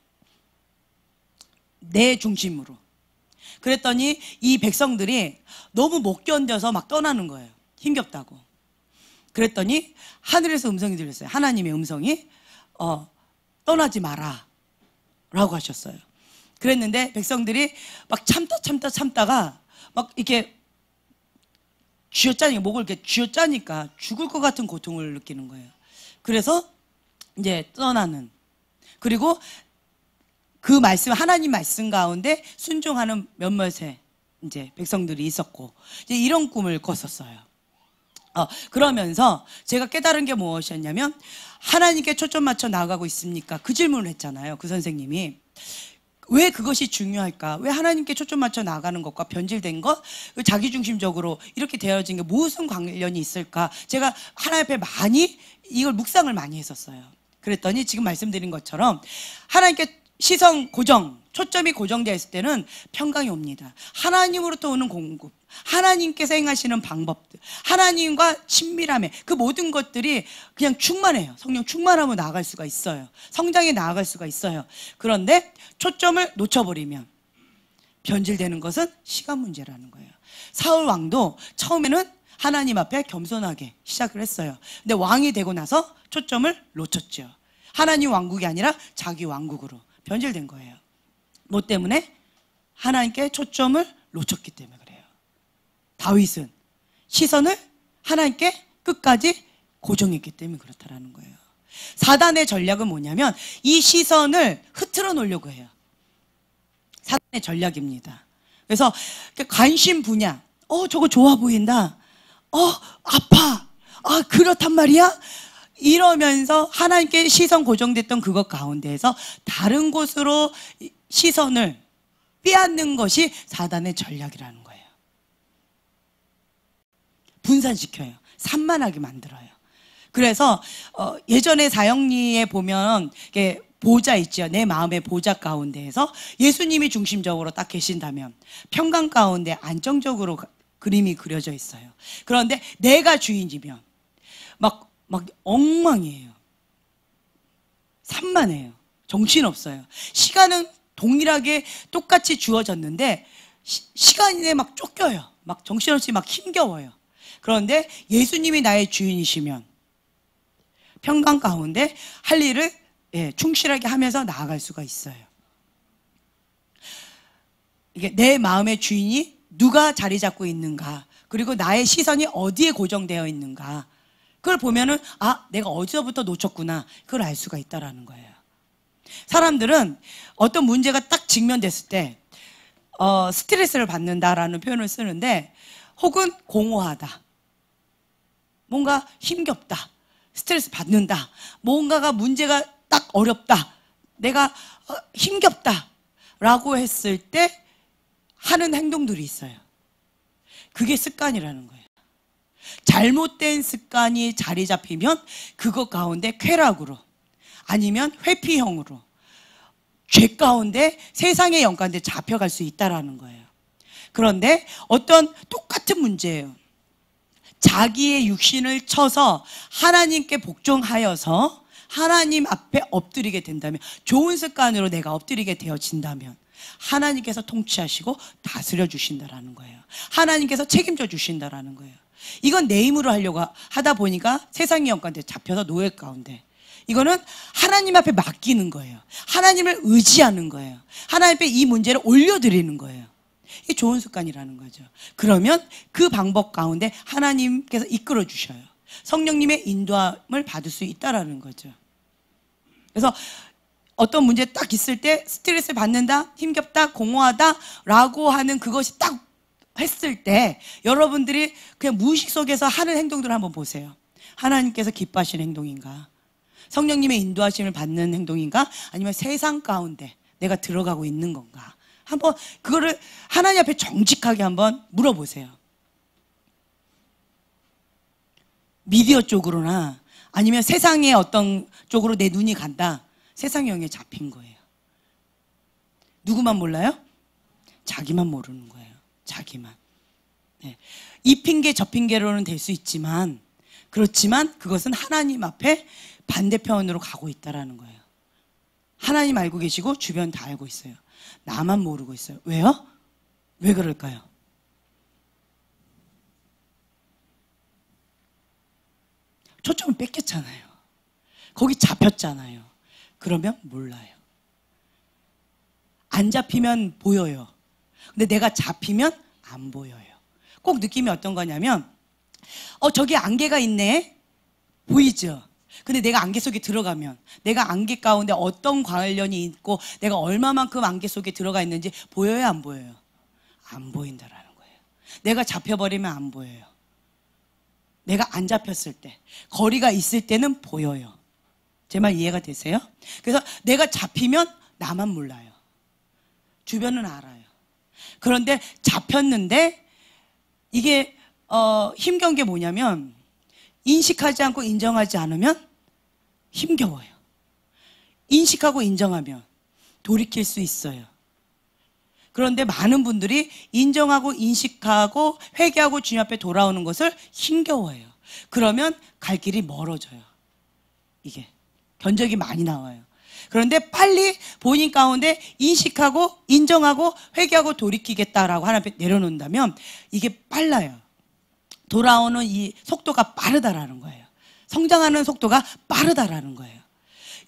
내 중심으로. 그랬더니 이 백성들이 너무 못 견뎌서 막 떠나는 거예요. 힘겹다고. 그랬더니 하늘에서 음성이 들렸어요. 하나님의 음성이 떠나지 마라 라고 하셨어요. 그랬는데 백성들이 막 참다가 막 이렇게 쥐어짜니까, 목을 이렇게 쥐어짜니까 죽을 것 같은 고통을 느끼는 거예요. 그래서 이제 떠나는. 그리고 그 말씀, 하나님 말씀 가운데 순종하는 몇몇의 이제 백성들이 있었고, 이제 이런 꿈을 꿨었어요. 그러면서 제가 깨달은 게 무엇이었냐면, 하나님께 초점 맞춰 나아가고 있습니까? 그 질문을 했잖아요. 그 선생님이. 왜 그것이 중요할까? 왜 하나님께 초점 맞춰 나가는 것과 변질된 것, 자기중심적으로 이렇게 되어진 게 무슨 관련이 있을까? 제가 하나님 앞에 많이 이걸 묵상을 많이 했었어요. 그랬더니 지금 말씀드린 것처럼 하나님께 시선 고정, 초점이 고정되어 있을 때는 평강이 옵니다. 하나님으로부터 오는 공급, 하나님께서 행하시는 방법들, 하나님과 친밀함에 그 모든 것들이 그냥 충만해요. 성령 충만하면 나아갈 수가 있어요. 성장에 나아갈 수가 있어요. 그런데 초점을 놓쳐버리면 변질되는 것은 시간 문제라는 거예요. 사울 왕도 처음에는 하나님 앞에 겸손하게 시작을 했어요. 근데 왕이 되고 나서 초점을 놓쳤죠. 하나님 왕국이 아니라 자기 왕국으로 변질된 거예요. 뭐 때문에? 하나님께 초점을 놓쳤기 때문에 그래요. 다윗은 시선을 하나님께 끝까지 고정했기 때문에 그렇다라는 거예요. 사단의 전략은 뭐냐면 이 시선을 흐트러 놓으려고 해요. 사단의 전략입니다. 그래서 관심 분야, 저거 좋아 보인다. 아파. 그렇단 말이야? 이러면서 하나님께 시선 고정됐던 그것 가운데에서 다른 곳으로 시선을 빼앗는 것이 사단의 전략이라는 거예요. 분산시켜요. 산만하게 만들어요. 그래서 예전에 사형리에 보면 보좌 있죠. 내 마음의 보좌 가운데에서 예수님이 중심적으로 딱 계신다면 평강 가운데 안정적으로 그림이 그려져 있어요. 그런데 내가 주인이면 막 엉망이에요. 산만해요. 정신없어요. 시간은 동일하게 똑같이 주어졌는데 시간에 막 쫓겨요. 막 정신없이 막 힘겨워요. 그런데 예수님이 나의 주인이시면 평강 가운데 할 일을 충실하게 하면서 나아갈 수가 있어요. 이게 내 마음의 주인이 누가 자리 잡고 있는가, 그리고 나의 시선이 어디에 고정되어 있는가, 그걸 보면은 내가 어디서부터 놓쳤구나, 그걸 알 수가 있다라는 거예요. 사람들은 어떤 문제가 딱 직면됐을 때 스트레스를 받는다라는 표현을 쓰는데, 혹은 공허하다, 뭔가 힘겹다, 스트레스 받는다, 뭔가가 문제가 딱 어렵다, 내가 힘겹다 라고 했을 때 하는 행동들이 있어요. 그게 습관이라는 거예요. 잘못된 습관이 자리 잡히면 그것 가운데 쾌락으로, 아니면 회피형으로 죄 가운데 세상의 영 가운데 잡혀갈 수 있다라는 거예요. 그런데 어떤 똑같은 문제예요. 자기의 육신을 쳐서 하나님께 복종하여서 하나님 앞에 엎드리게 된다면, 좋은 습관으로 내가 엎드리게 되어진다면 하나님께서 통치하시고 다스려 주신다라는 거예요. 하나님께서 책임져 주신다라는 거예요. 이건 내 힘으로 하려고 하다 보니까 세상의 영 가운데 잡혀서 노예 가운데, 이거는 하나님 앞에 맡기는 거예요. 하나님을 의지하는 거예요. 하나님 앞에 이 문제를 올려드리는 거예요. 이게 좋은 습관이라는 거죠. 그러면 그 방법 가운데 하나님께서 이끌어 주셔요. 성령님의 인도함을 받을 수 있다라는 거죠. 그래서 어떤 문제 딱 있을 때 스트레스 받는다, 힘겹다, 공허하다 라고 하는 그것이 딱 했을 때 여러분들이 그냥 무의식 속에서 하는 행동들을 한번 보세요. 하나님께서 기뻐하시는 행동인가? 성령님의 인도하심을 받는 행동인가? 아니면 세상 가운데 내가 들어가고 있는 건가? 한번 그거를 하나님 앞에 정직하게 한번 물어보세요. 미디어 쪽으로나 아니면 세상의 어떤 쪽으로 내 눈이 간다. 세상의 영에 잡힌 거예요. 누구만 몰라요? 자기만 모르는 거예요. 자기만. 네. 이 핑계 저 핑계로는 될 수 있지만, 그렇지만 그것은 하나님 앞에 반대편으로 가고 있다라는 거예요. 하나님 알고 계시고 주변 다 알고 있어요. 나만 모르고 있어요. 왜요? 왜 그럴까요? 초점을 뺏겼잖아요. 거기 잡혔잖아요. 그러면 몰라요. 안 잡히면 보여요. 근데 내가 잡히면 안 보여요. 꼭 느낌이 어떤 거냐면, 저기 안개가 있네. 보이죠? 근데 내가 안개 속에 들어가면, 내가 안개 가운데 어떤 관련이 있고 내가 얼마만큼 안개 속에 들어가 있는지 보여요, 안 보여요? 안 보인다라는 거예요. 내가 잡혀버리면 안 보여요. 내가 안 잡혔을 때, 거리가 있을 때는 보여요. 제 말 이해가 되세요? 그래서 내가 잡히면 나만 몰라요. 주변은 알아요. 그런데 잡혔는데 이게 힘겨운 게 뭐냐면, 인식하지 않고 인정하지 않으면 힘겨워요. 인식하고 인정하면 돌이킬 수 있어요. 그런데 많은 분들이 인정하고 인식하고 회개하고 주님 앞에 돌아오는 것을 힘겨워해요. 그러면 갈 길이 멀어져요. 이게 견적이 많이 나와요. 그런데 빨리 본인 가운데 인식하고 인정하고 회개하고 돌이키겠다라고 하나님 앞에 내려놓는다면 이게 빨라요. 돌아오는 이 속도가 빠르다라는 거예요. 성장하는 속도가 빠르다라는 거예요.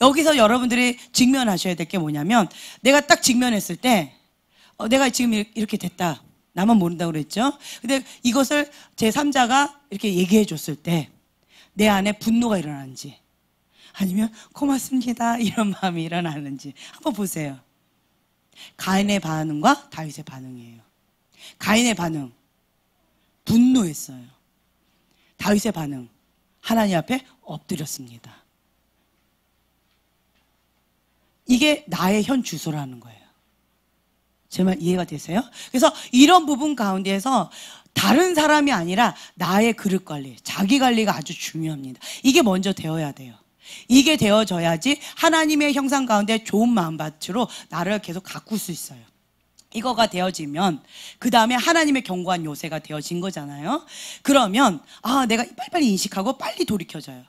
여기서 여러분들이 직면하셔야 될 게 뭐냐면, 내가 딱 직면했을 때 내가 지금 이렇게 됐다. 나만 모른다고 그랬죠? 근데 이것을 제3자가 이렇게 얘기해 줬을 때 내 안에 분노가 일어나는지, 아니면 고맙습니다 이런 마음이 일어나는지 한번 보세요. 가인의 반응과 다윗의 반응이에요. 가인의 반응, 분노했어요. 다윗의 반응, 하나님 앞에 엎드렸습니다. 이게 나의 현 주소라는 거예요. 제 말 이해가 되세요? 그래서 이런 부분 가운데에서 다른 사람이 아니라 나의 그릇 관리, 자기 관리가 아주 중요합니다. 이게 먼저 되어야 돼요. 이게 되어져야지 하나님의 형상 가운데 좋은 마음밭으로 나를 계속 가꿀 수 있어요. 이거가 되어지면 그 다음에 하나님의 견고한 요새가 되어진 거잖아요. 그러면 내가 빨리빨리 인식하고 빨리 돌이켜져요.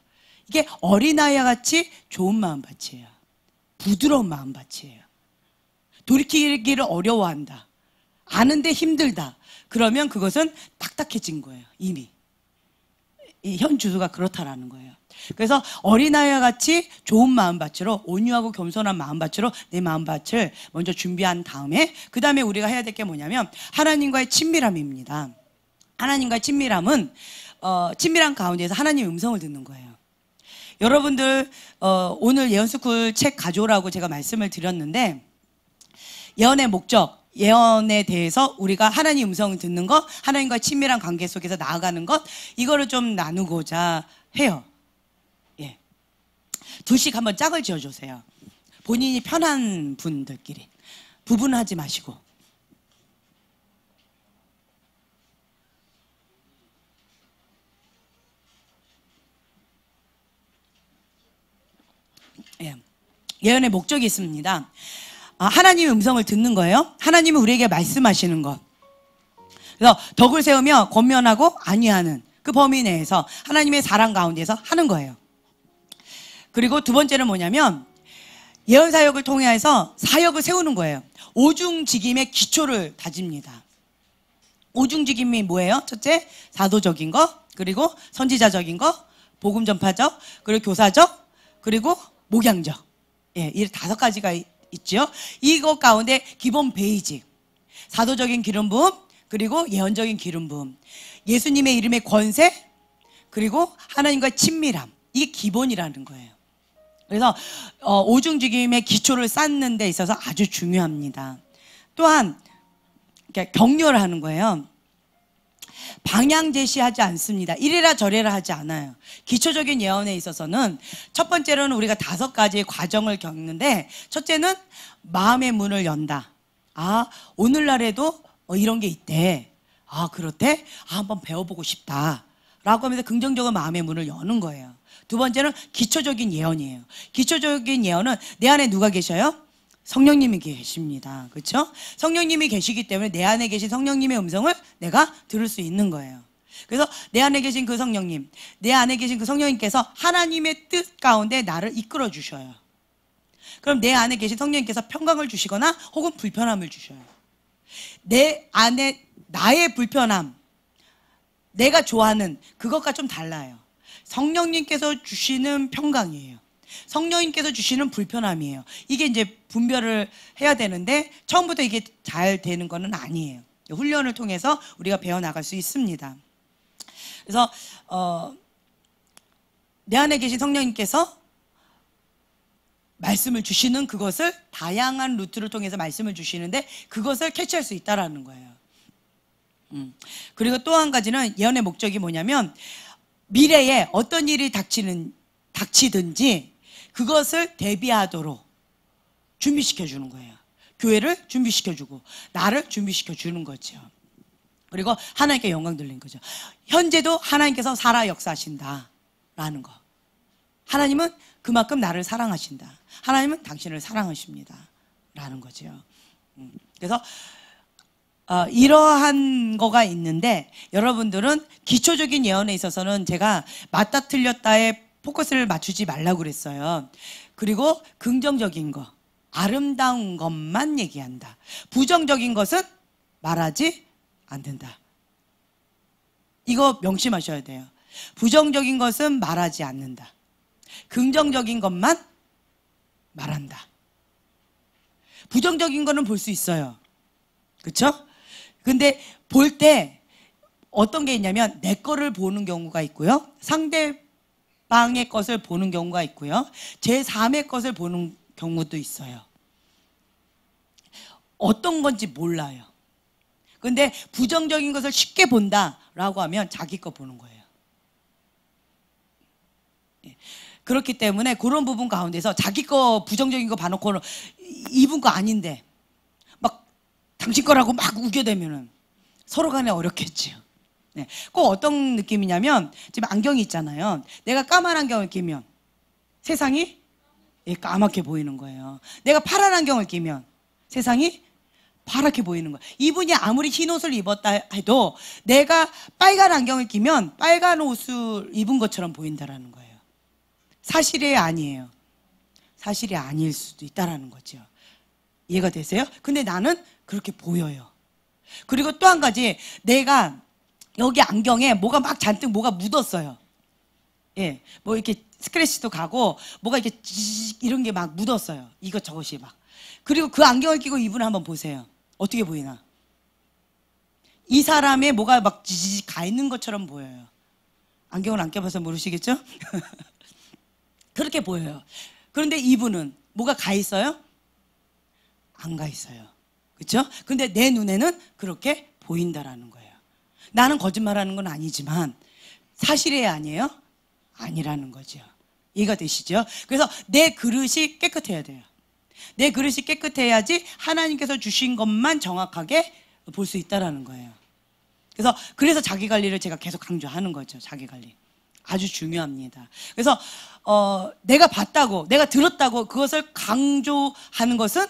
이게 어린아이와 같이 좋은 마음밭이에요. 부드러운 마음밭이에요. 돌이키기를 어려워한다, 아는데 힘들다, 그러면 그것은 딱딱해진 거예요. 이미 이 현 주소가 그렇다라는 거예요. 그래서 어린아이와 같이 좋은 마음밭으로, 온유하고 겸손한 마음밭으로 내 마음밭을 먼저 준비한 다음에, 그 다음에 우리가 해야 될 게 뭐냐면 하나님과의 친밀함입니다. 하나님과의 친밀함은 친밀한 가운데에서 하나님의 음성을 듣는 거예요. 여러분들 오늘 예언스쿨 책 가져오라고 제가 말씀을 드렸는데, 예언의 목적, 예언에 대해서 우리가 하나님 음성을 듣는 것, 하나님과의 친밀한 관계 속에서 나아가는 것, 이거를 좀 나누고자 해요. 예. 둘씩 한번 짝을 지어주세요. 본인이 편한 분들끼리. 부분하지 마시고. 예. 예언의 목적이 있습니다. 하나님의 음성을 듣는 거예요. 하나님은 우리에게 말씀하시는 것. 그래서 덕을 세우며 권면하고 안위하는 그 범위 내에서 하나님의 사랑 가운데서 하는 거예요. 그리고 두 번째는 뭐냐면 예언 사역을 통해서 사역을 세우는 거예요. 오중직임의 기초를 다집니다. 오중직임이 뭐예요? 첫째, 사도적인 거, 그리고 선지자적인 거, 복음 전파적, 그리고 교사적, 그리고 목양적. 예, 이 5가지가 있죠. 이것 가운데 기본 베이직, 사도적인 기름 부음, 그리고 예언적인 기름 부음, 예수님의 이름의 권세, 그리고 하나님과의 친밀함. 이게 기본이라는 거예요. 그래서 오중직임의 기초를 쌓는 데 있어서 아주 중요합니다. 또한 격려를 하는 거예요. 방향 제시하지 않습니다. 이래라 저래라 하지 않아요. 기초적인 예언에 있어서는 첫 번째로는 우리가 5가지의 과정을 겪는데, 첫째는 마음의 문을 연다. 오늘날에도 이런 게 있대. 그렇대? 한번 배워보고 싶다. 라고 하면서 긍정적인 마음의 문을 여는 거예요. 두 번째는 기초적인 예언이에요. 기초적인 예언은 내 안에 누가 계셔요? 성령님이 계십니다. 그렇죠? 성령님이 계시기 때문에 내 안에 계신 성령님의 음성을 내가 들을 수 있는 거예요. 그래서 내 안에 계신 그 성령님, 내 안에 계신 그 성령님께서 하나님의 뜻 가운데 나를 이끌어 주셔요. 그럼 내 안에 계신 성령님께서 평강을 주시거나 혹은 불편함을 주셔요. 내 안에 나의 불편함, 내가 좋아하는 그것과 좀 달라요. 성령님께서 주시는 평강이에요. 성령님께서 주시는 불편함이에요. 이게 이제 분별을 해야 되는데 처음부터 이게 잘 되는 거는 아니에요. 훈련을 통해서 우리가 배워나갈 수 있습니다. 그래서 내 안에 계신 성령님께서 말씀을 주시는 그것을 다양한 루트를 통해서 말씀을 주시는데 그것을 캐치할 수 있다는 거예요. 그리고 또 한 가지는 예언의 목적이 뭐냐면 미래에 어떤 일이 닥치든지 그것을 대비하도록 준비시켜 주는 거예요. 교회를 준비시켜 주고 나를 준비시켜 주는 거죠. 그리고 하나님께 영광 돌리는 거죠. 현재도 하나님께서 살아 역사하신다라는 거. 하나님은 그만큼 나를 사랑하신다. 하나님은 당신을 사랑하십니다. 라는 거죠. 그래서 이러한 거가 있는데 여러분들은 기초적인 예언에 있어서는 제가 맞다 틀렸다에 포커스를 맞추지 말라고 그랬어요. 그리고 긍정적인 거, 아름다운 것만 얘기한다. 부정적인 것은 말하지 않는다. 이거 명심하셔야 돼요. 부정적인 것은 말하지 않는다. 긍정적인 것만 말한다. 부정적인 거는 볼 수 있어요. 그렇죠? 근데 볼 때 어떤 게 있냐면 내 거를 보는 경우가 있고요. 상대방의 것을 보는 경우가 있고요. 제3의 것을 보는 경우도 있어요. 어떤 건지 몰라요. 근데 부정적인 것을 쉽게 본다라고 하면 자기 거 보는 거예요. 그렇기 때문에 그런 부분 가운데서 자기 거 부정적인 거 봐놓고는 이분 거 아닌데 막 당신 거라고 막 우겨대면은 서로 간에 어렵겠지요. 네. 꼭 어떤 느낌이냐면 지금 안경이 있잖아요. 내가 까만 안경을 끼면 세상이 까맣게 보이는 거예요. 내가 파란 안경을 끼면 세상이 파랗게 보이는 거예요. 이분이 아무리 흰 옷을 입었다 해도 내가 빨간 안경을 끼면 빨간 옷을 입은 것처럼 보인다라는 거예요. 사실이 아니에요. 사실이 아닐 수도 있다라는 거죠. 이해가 되세요? 근데 나는 그렇게 보여요. 그리고 또 한 가지, 내가 여기 안경에 뭐가 막 잔뜩 뭐가 묻었어요. 예, 뭐 이렇게 스크래치도 가고 뭐가 이렇게 이런 게 막 묻었어요. 이것저것이 막. 그리고 그 안경을 끼고 이분을 한번 보세요. 어떻게 보이나? 이 사람의 뭐가 막 지지직 가 있는 것처럼 보여요. 안경을 안 껴봐서 모르시겠죠? 그렇게 보여요. 그런데 이분은 뭐가 가 있어요? 안 가 있어요. 그렇죠? 근데 내 눈에는 그렇게 보인다라는 거예요. 나는 거짓말하는 건 아니지만 사실이 아니에요? 아니라는 거죠. 이해가 되시죠? 그래서 내 그릇이 깨끗해야 돼요. 내 그릇이 깨끗해야지 하나님께서 주신 것만 정확하게 볼 수 있다라는 거예요. 그래서 자기 관리를 제가 계속 강조하는 거죠. 자기 관리. 아주 중요합니다. 그래서 내가 봤다고, 내가 들었다고 그것을 강조하는 것은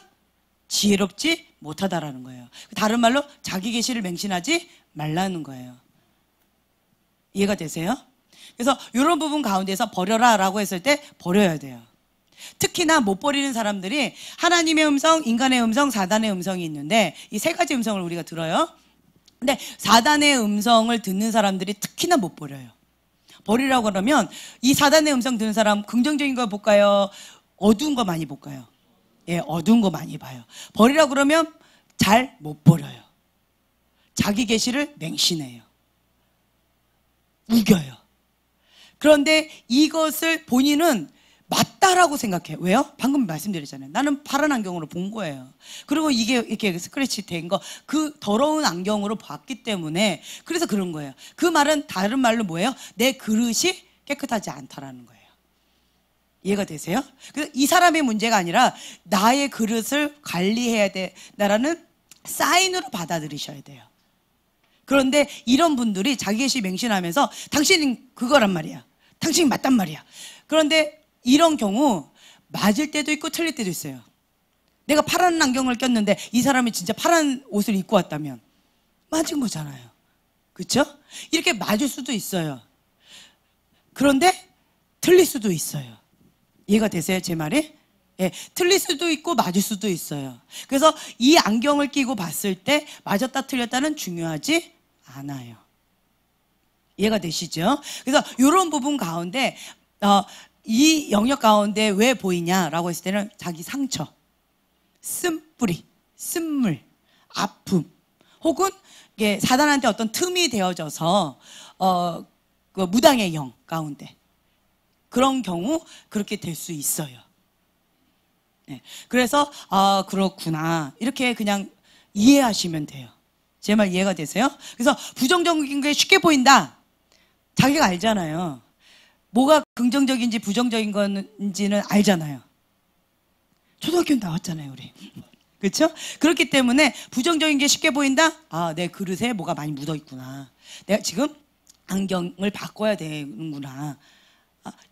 지혜롭지 못하다라는 거예요. 다른 말로 자기 계시를 맹신하지 말라는 거예요. 이해가 되세요? 그래서 이런 부분 가운데서 버려라 라고 했을 때 버려야 돼요. 특히나 못 버리는 사람들이 하나님의 음성, 인간의 음성, 사단의 음성이 있는데 이 세 가지 음성을 우리가 들어요. 근데 사단의 음성을 듣는 사람들이 특히나 못 버려요. 버리라고 그러면 이 사단의 음성 듣는 사람 긍정적인 거 볼까요? 어두운 거 많이 볼까요? 예, 어두운 거 많이 봐요. 버리라고 그러면 잘 못 버려요. 자기 계시를 맹신해요. 우겨요. 그런데 이것을 본인은 맞다라고 생각해요. 왜요? 방금 말씀드렸잖아요. 나는 파란 안경으로 본 거예요. 그리고 이게 이렇게 스크래치 된 거, 그 더러운 안경으로 봤기 때문에 그래서 그런 거예요. 그 말은 다른 말로 뭐예요? 내 그릇이 깨끗하지 않다라는 거예요. 이해가 되세요? 그래서 이 사람의 문제가 아니라 나의 그릇을 관리해야 된다라는 사인으로 받아들이셔야 돼요. 그런데 이런 분들이 자기 계시 맹신하면서 당신은 그거란 말이야. 당신이 맞단 말이야. 그런데 이런 경우 맞을 때도 있고 틀릴 때도 있어요. 내가 파란 안경을 꼈는데 이 사람이 진짜 파란 옷을 입고 왔다면 맞은 거잖아요. 그렇죠? 이렇게 맞을 수도 있어요. 그런데 틀릴 수도 있어요. 이해가 되세요? 제 말이? 예, 틀릴 수도 있고 맞을 수도 있어요. 그래서 이 안경을 끼고 봤을 때 맞았다 틀렸다는 중요하지 않아요. 이해가 되시죠? 그래서 이런 부분 가운데 이 영역 가운데 왜 보이냐라고 했을 때는 자기 상처, 쓴뿌리, 쓴물, 아픔, 혹은 이게 사단한테 어떤 틈이 되어져서 그 무당의 영 가운데 그런 경우 그렇게 될 수 있어요. 네. 그래서 그렇구나 이렇게 그냥 이해하시면 돼요. 제 말 이해가 되세요? 그래서 부정적인 게 쉽게 보인다. 자기가 알잖아요. 뭐가 긍정적인지 부정적인 건지는 알잖아요. 초등학교 나왔잖아요, 우리. 그렇죠? 그렇기 때문에 부정적인 게 쉽게 보인다? 내 그릇에 뭐가 많이 묻어 있구나. 내가 지금 안경을 바꿔야 되는구나.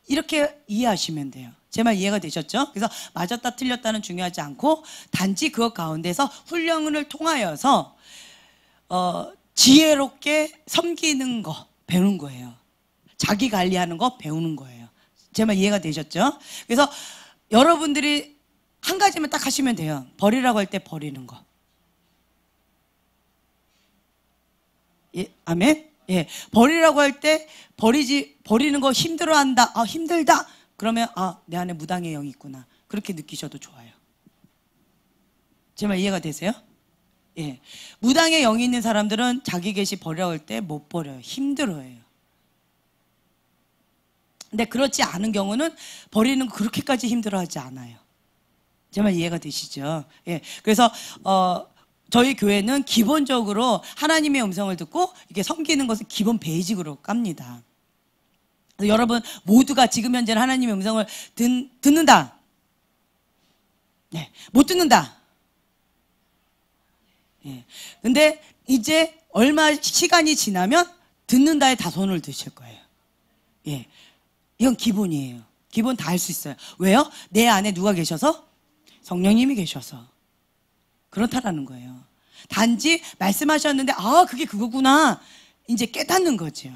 이렇게 이해하시면 돼요. 제 말 이해가 되셨죠? 그래서 맞았다 틀렸다는 중요하지 않고 단지 그것 가운데서 훈련을 통하여서 지혜롭게 섬기는 거 배우는 거예요. 자기 관리하는 거 배우는 거예요. 제 말 이해가 되셨죠? 그래서 여러분들이 한 가지만 딱 하시면 돼요. 버리라고 할 때 버리는 거. 예, 아멘? 예, 버리라고 할 때 버리는 거 힘들어한다. 힘들다. 그러면 내 안에 무당의 영이 있구나. 그렇게 느끼셔도 좋아요. 제 말 이해가 되세요? 예, 무당의 영이 있는 사람들은 자기 계시 버리라고 할 때 못 버려요. 힘들어해요. 근데 그렇지 않은 경우는 버리는 거 그렇게까지 힘들어하지 않아요. 제 말 이해가 되시죠? 예, 그래서 저희 교회는 기본적으로 하나님의 음성을 듣고 이렇게 섬기는 것을 기본 베이직으로 깝니다. 그래서 여러분 모두가 지금 현재는 하나님의 음성을 듣는다. 네, 못 듣는다. 예, 근데 이제 얼마 시간이 지나면 듣는다에 다 손을 드실 거예요. 예, 이건 기본이에요. 기본 다 할 수 있어요. 왜요? 내 안에 누가 계셔서? 성령님이 계셔서 그렇다라는 거예요. 단지 말씀하셨는데 그게 그거구나 이제 깨닫는 거죠.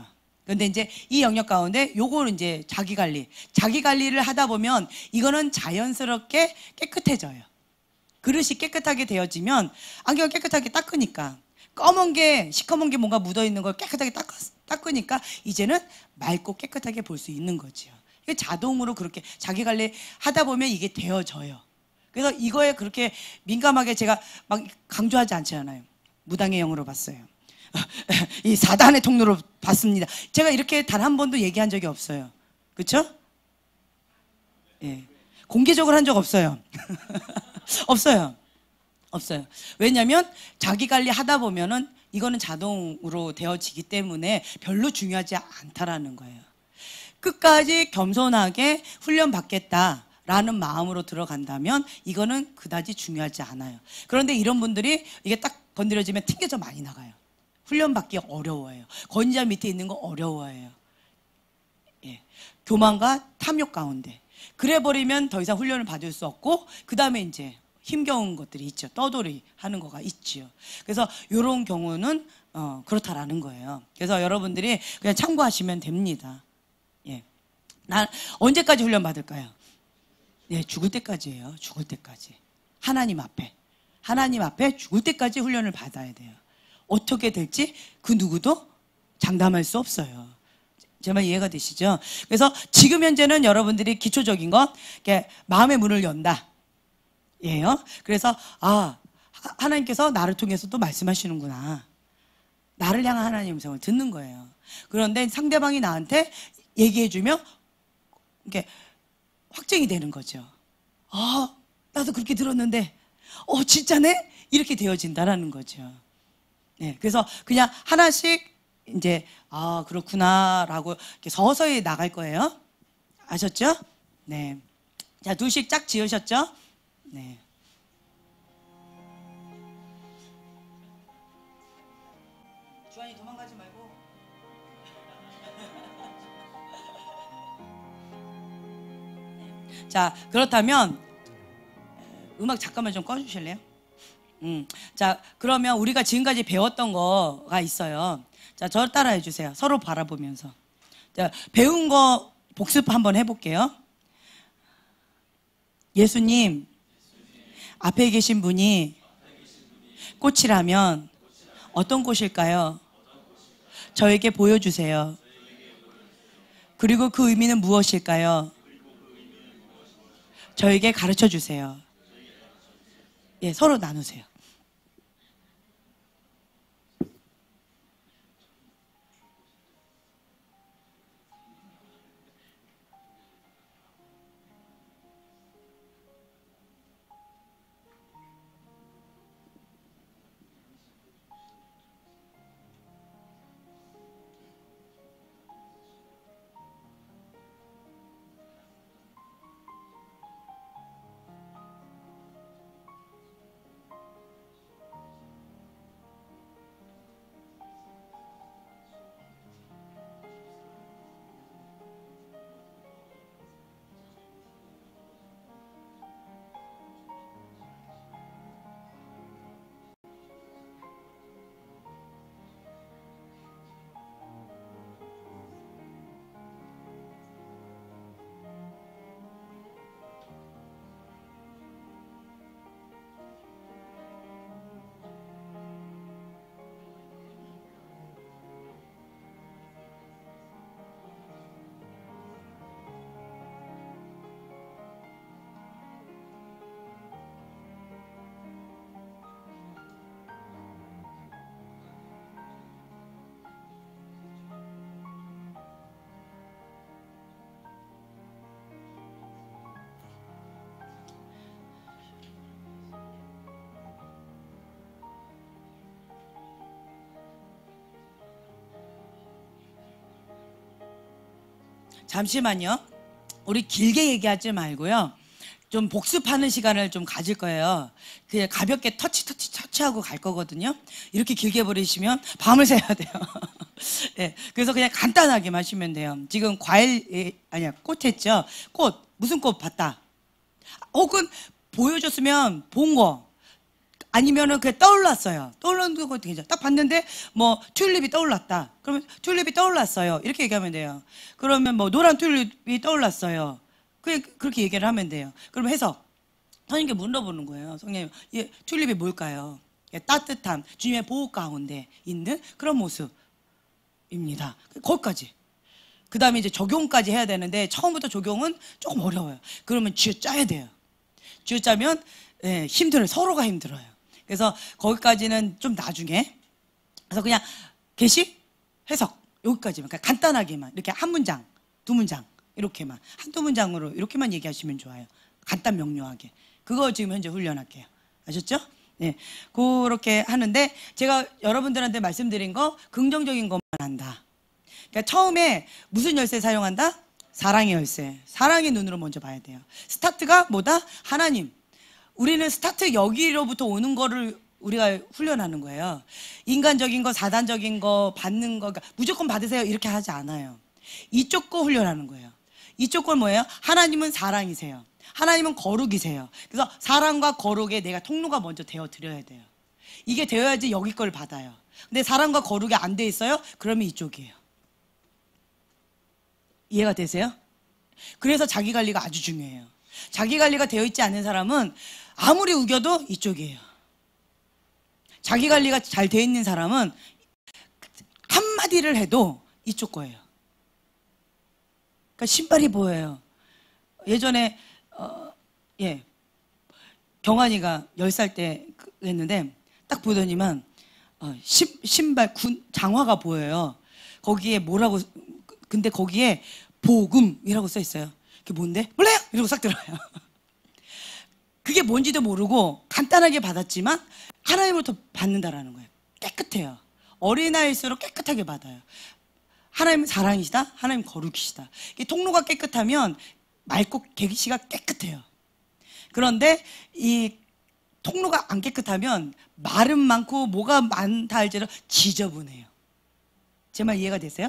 그런데 이제 이 영역 가운데 요거는 이제 자기 관리를 하다 보면 이거는 자연스럽게 깨끗해져요. 그릇이 깨끗하게 되어지면 안경을 깨끗하게 닦으니까 검은 게 시커먼 게 뭔가 묻어 있는 걸 깨끗하게 닦으니까 이제는 맑고 깨끗하게 볼 수 있는 거죠. 이게 자동으로 그렇게 자기 관리 하다 보면 이게 되어져요. 그래서 이거에 그렇게 민감하게 제가 막 강조하지 않잖아요. 무당의 영으로 봤어요. 이 사단의 통로로 봤습니다. 제가 이렇게 단 한 번도 얘기한 적이 없어요. 그렇죠? 예, 공개적으로 한 적 없어요. 없어요. 왜냐하면 자기 관리 하다 보면은 이거는 자동으로 되어지기 때문에 별로 중요하지 않다라는 거예요. 끝까지 겸손하게 훈련 받겠다라는 마음으로 들어간다면 이거는 그다지 중요하지 않아요. 그런데 이런 분들이 이게 딱 건드려지면 튕겨져 많이 나가요. 훈련 받기 어려워요. 권위자 밑에 있는 거 어려워해요. 예, 교만과 탐욕 가운데 그래 버리면 더 이상 훈련을 받을 수 없고 그 다음에 이제 힘겨운 것들이 있죠. 떠돌이 하는 거가 있지요. 그래서 이런 경우는 그렇다라는 거예요. 그래서 여러분들이 그냥 참고하시면 됩니다. 예. 난 언제까지 훈련 받을까요? 네, 죽을 때까지예요. 죽을 때까지. 하나님 앞에 죽을 때까지 훈련을 받아야 돼요. 어떻게 될지 그 누구도 장담할 수 없어요. 제 말 이해가 되시죠? 그래서 지금 현재는 여러분들이 기초적인 건 마음의 문을 연다. 예요. 그래서 하나님께서 나를 통해서 또 말씀하시는구나. 나를 향한 하나님의 음성을 듣는 거예요. 그런데 상대방이 나한테 얘기해주면 이게 확증이 되는 거죠. 나도 그렇게 들었는데, 진짜네? 이렇게 되어진다라는 거죠. 네, 그래서 그냥 하나씩 이제 그렇구나라고 이렇게 서서히 나갈 거예요. 아셨죠? 네. 자, 둘씩 짝 지으셨죠? 네. 주환이 도망가지 말고. 자, 그렇다면 음악 잠깐만 좀 꺼주실래요? 자, 그러면 우리가 지금까지 배웠던 거가 있어요. 자, 저를 따라해 주세요. 서로 바라보면서. 자, 배운 거 복습 한번 해볼게요. 예수님, 앞에 계신 분이 꽃이라면 어떤 꽃일까요? 저에게 보여주세요. 그리고 그 의미는 무엇일까요? 저에게 가르쳐 주세요. 예, 서로 나누세요. 잠시만요. 우리 길게 얘기하지 말고요. 좀 복습하는 시간을 좀 가질 거예요. 그냥 가볍게 터치하고 갈 거거든요. 이렇게 길게 버리시면 밤을 새야 돼요. 네, 그래서 그냥 간단하게 하시면 돼요. 지금 꽃 했죠? 꽃, 무슨 꽃 봤다? 혹은 보여줬으면 본 거. 아니면은 그게 떠올랐어요. 떠올랐는 것도 괜찮아. 딱 봤는데 튤립이 떠올랐다. 그러면 튤립이 떠올랐어요. 이렇게 얘기하면 돼요. 그러면 노란 튤립이 떠올랐어요. 그렇게 얘기를 하면 돼요. 그럼 해석. 선생님께 물어보는 거예요. 선생님, 튤립이 뭘까요? 따뜻함, 주님의 보호 가운데 있는 그런 모습입니다. 거기까지. 그 다음에 이제 적용까지 해야 되는데 처음부터 적용은 조금 어려워요. 그러면 쥐어짜야 돼요. 쥐어짜면 힘들어요. 서로가 힘들어요. 그래서 거기까지는 좀 나중에. 그래서 그냥 게시, 해석 여기까지만. 그러니까 간단하게만 이렇게 한 문장, 두 문장 이렇게만 한두 문장으로 이렇게만 얘기하시면 좋아요. 간단 명료하게. 그거 지금 현재 훈련할게요. 아셨죠? 네, 그렇게 하는데 제가 여러분들한테 말씀드린 거 긍정적인 것만 한다. 그러니까 처음에 무슨 열쇠 사용한다? 사랑의 열쇠. 사랑의 눈으로 먼저 봐야 돼요. 스타트가 뭐다? 하나님. 우리는 스타트 여기로부터 오는 거를 우리가 훈련하는 거예요. 인간적인 거, 사단적인 거, 받는 거, 그러니까 무조건 받으세요 이렇게 하지 않아요. 이쪽 거 훈련하는 거예요. 이쪽 건 뭐예요? 하나님은 사랑이세요. 하나님은 거룩이세요. 그래서 사랑과 거룩에 내가 통로가 먼저 되어 드려야 돼요. 이게 되어야지 여기 걸 받아요. 근데 사랑과 거룩이 안 돼 있어요? 그러면 이쪽이에요. 이해가 되세요? 그래서 자기 관리가 아주 중요해요. 자기 관리가 되어 있지 않은 사람은 아무리 우겨도 이쪽이에요. 자기 관리가 잘 되어 있는 사람은 한마디를 해도 이쪽 거예요. 그러니까 신발이 보여요. 예전에 경환이가 10살 때 했는데 딱 보더니만 신발 장화가 보여요. 거기에 뭐라고, 근데 거기에 복음이라고 써 있어요. 그게 뭔데? 몰라요! 이러고 싹 들어가요. 그게 뭔지도 모르고 간단하게 받았지만 하나님으로부터 받는다라는 거예요. 깨끗해요. 어린아이일수록 깨끗하게 받아요. 하나님은 사랑이시다. 하나님 거룩이시다. 이 통로가 깨끗하면 맑고 계시가 깨끗해요. 그런데 이 통로가 안 깨끗하면 말은 많고 뭐가 많다 할지라도 지저분해요. 제 말 이해가 되세요?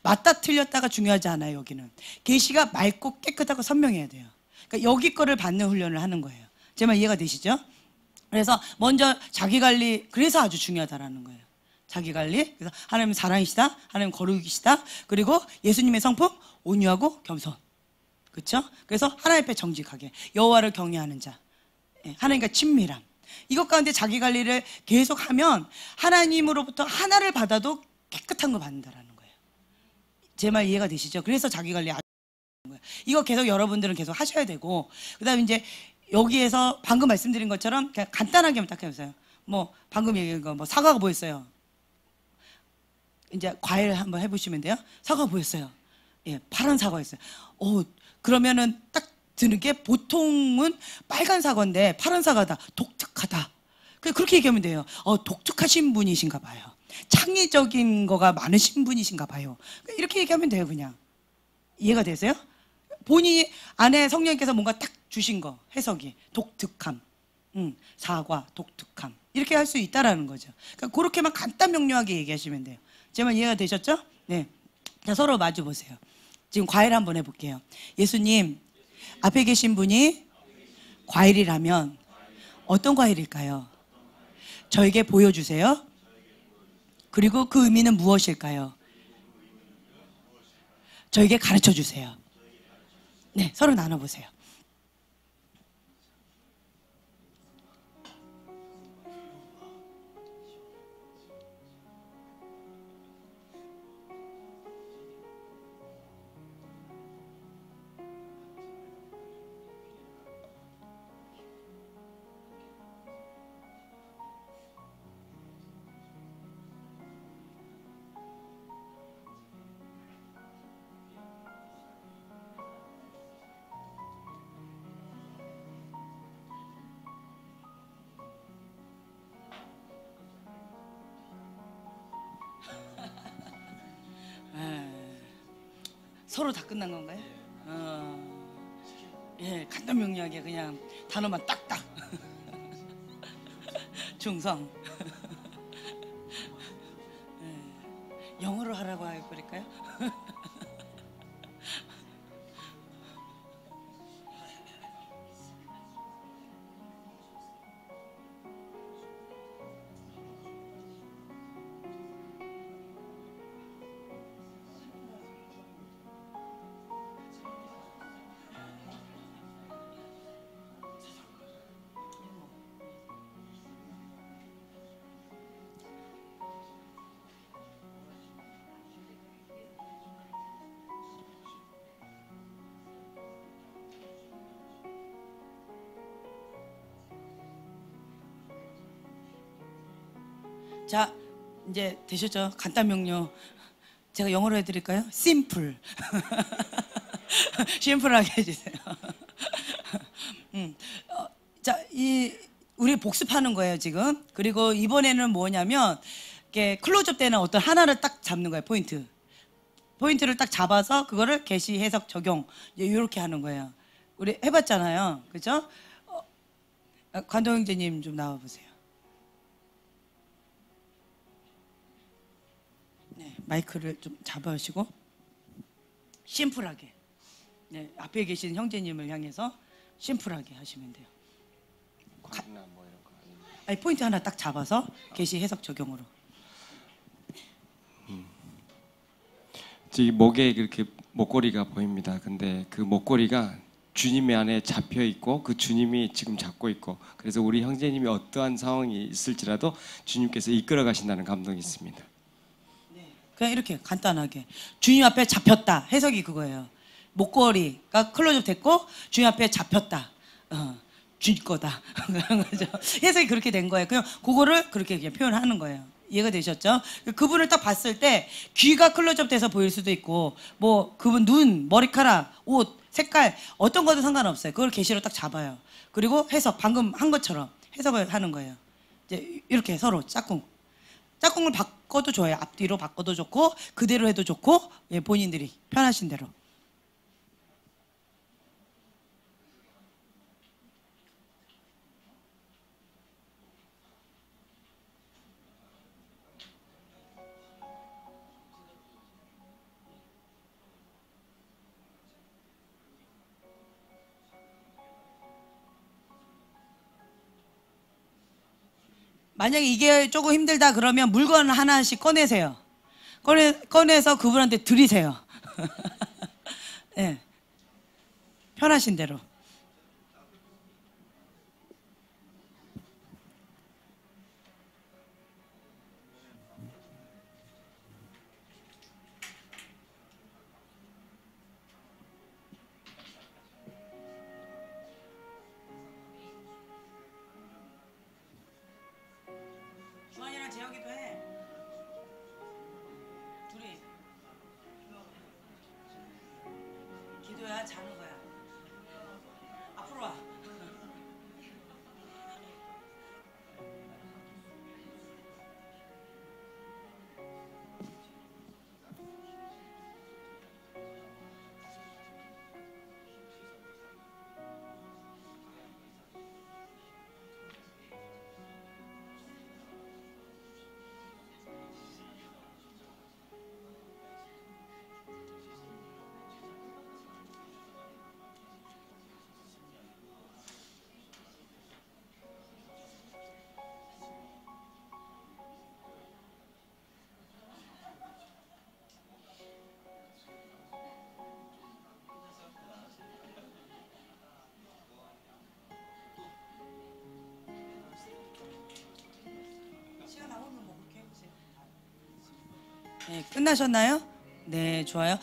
맞다 틀렸다가 중요하지 않아요. 여기는 계시가 맑고 깨끗하고 선명해야 돼요. 그러니까 여기 거를 받는 훈련을 하는 거예요. 제 말 이해가 되시죠? 그래서 먼저 자기 관리, 그래서 아주 중요하다라는 거예요. 자기 관리. 그래서 하나님은 사랑이시다. 하나님은 거룩이시다. 그리고 예수님의 성품 온유하고 겸손. 그렇죠? 그래서 하나님 앞에 정직하게 여호와를 경외하는 자. 하나님과 친밀함. 이것 가운데 자기 관리를 계속하면 하나님으로부터 하나를 받아도 깨끗한 거 받는다라는 거예요. 제 말 이해가 되시죠? 그래서 자기 관리 아주 거예요. 이거 계속 여러분들은 계속 하셔야 되고, 그다음에 이제 여기에서 방금 말씀드린 것처럼 그냥 간단하게만 딱 해보세요. 뭐 방금 얘기한 거 뭐 사과가 보였어요. 이제 과일 한번 해보시면 돼요. 사과 보였어요. 예, 파란 사과였어요. 그러면은 딱 드는 게 보통은 빨간 사과인데 파란 사과다. 독특하다. 그렇게 얘기하면 돼요. 독특하신 분이신가 봐요. 창의적인 거가 많으신 분이신가 봐요. 이렇게 얘기하면 돼요, 그냥. 이해가 되세요? 본인이 안에 성령님께서 뭔가 딱 주신 거, 해석이. 독특함. 사과, 독특함. 이렇게 할 수 있다라는 거죠. 그러니까 그렇게만 간단 명료하게 얘기하시면 돼요. 제 말 이해가 되셨죠? 네. 자, 서로 마주 보세요. 지금 과일 한번 해볼게요. 예수님, 앞에 계신 분이 과일이라면 어떤 과일일까요? 저에게 보여주세요. 그리고 그 의미는 무엇일까요? 저에게 가르쳐 주세요. 네, 서로 나눠보세요. 서로 다 끝난 건가요? 예, 간단 명료하게 그냥 단어만 딱딱. 충성. 예, 영어로 하라고 해버릴까요? 자, 이제 되셨죠? 간단 명료. 제가 영어로 해드릴까요? 심플. 심플하게 해주세요. 자, 우리 복습하는 거예요, 지금. 그리고 이번에는 뭐냐면, 이렇게 클로즈업 때는 어떤 하나를 딱 잡는 거예요, 포인트. 포인트를 딱 잡아서 그거를 계시, 해석, 적용. 이렇게 하는 거예요. 우리 해봤잖아요. 그죠? 관동 형제님 좀 나와보세요. 네, 마이크를 좀 잡아주시고 심플하게, 네, 앞에 계신 형제님을 향해서 심플하게 하시면 돼요. 관이나 뭐 이런 거 아니, 포인트 하나 딱 잡아서 계시 해석 적용으로. 저기 목에 그렇게 목걸이가 보입니다. 근데 그 목걸이가 주님의 안에 잡혀 있고 그 주님이 지금 잡고 있고, 그래서 우리 형제님이 어떠한 상황이 있을지라도 주님께서 이끌어 가신다는 감동이 있습니다. 그냥 이렇게 간단하게 주님 앞에 잡혔다, 해석이 그거예요. 목걸이가 클로즈업 됐고 주님 앞에 잡혔다, 주님 거다. 해석이 그렇게 된 거예요. 그냥 그거를 그렇게 그냥 표현하는 거예요. 이해가 되셨죠? 그분을 딱 봤을 때 귀가 클로즈업 돼서 보일 수도 있고, 뭐 그분 눈, 머리카락, 옷, 색깔 어떤 거도 상관없어요. 그걸 계시로 딱 잡아요. 그리고 해석, 방금 한 것처럼 해석을 하는 거예요. 이제 이렇게 서로 짝꿍을 바꿔도 좋아요. 앞뒤로 바꿔도 좋고 그대로 해도 좋고, 예, 본인들이 편하신 대로. 만약에 이게 조금 힘들다 그러면 물건 하나씩 꺼내세요. 꺼내서 그분한테 드리세요. 네. 편하신 대로. 주환이랑 재혁이도 해. 둘이 기도야 자는 거야. 앞으로 와. 시간 남으면 뭐 그렇게 해보세요. 네, 끝나셨나요? 네, 좋아요.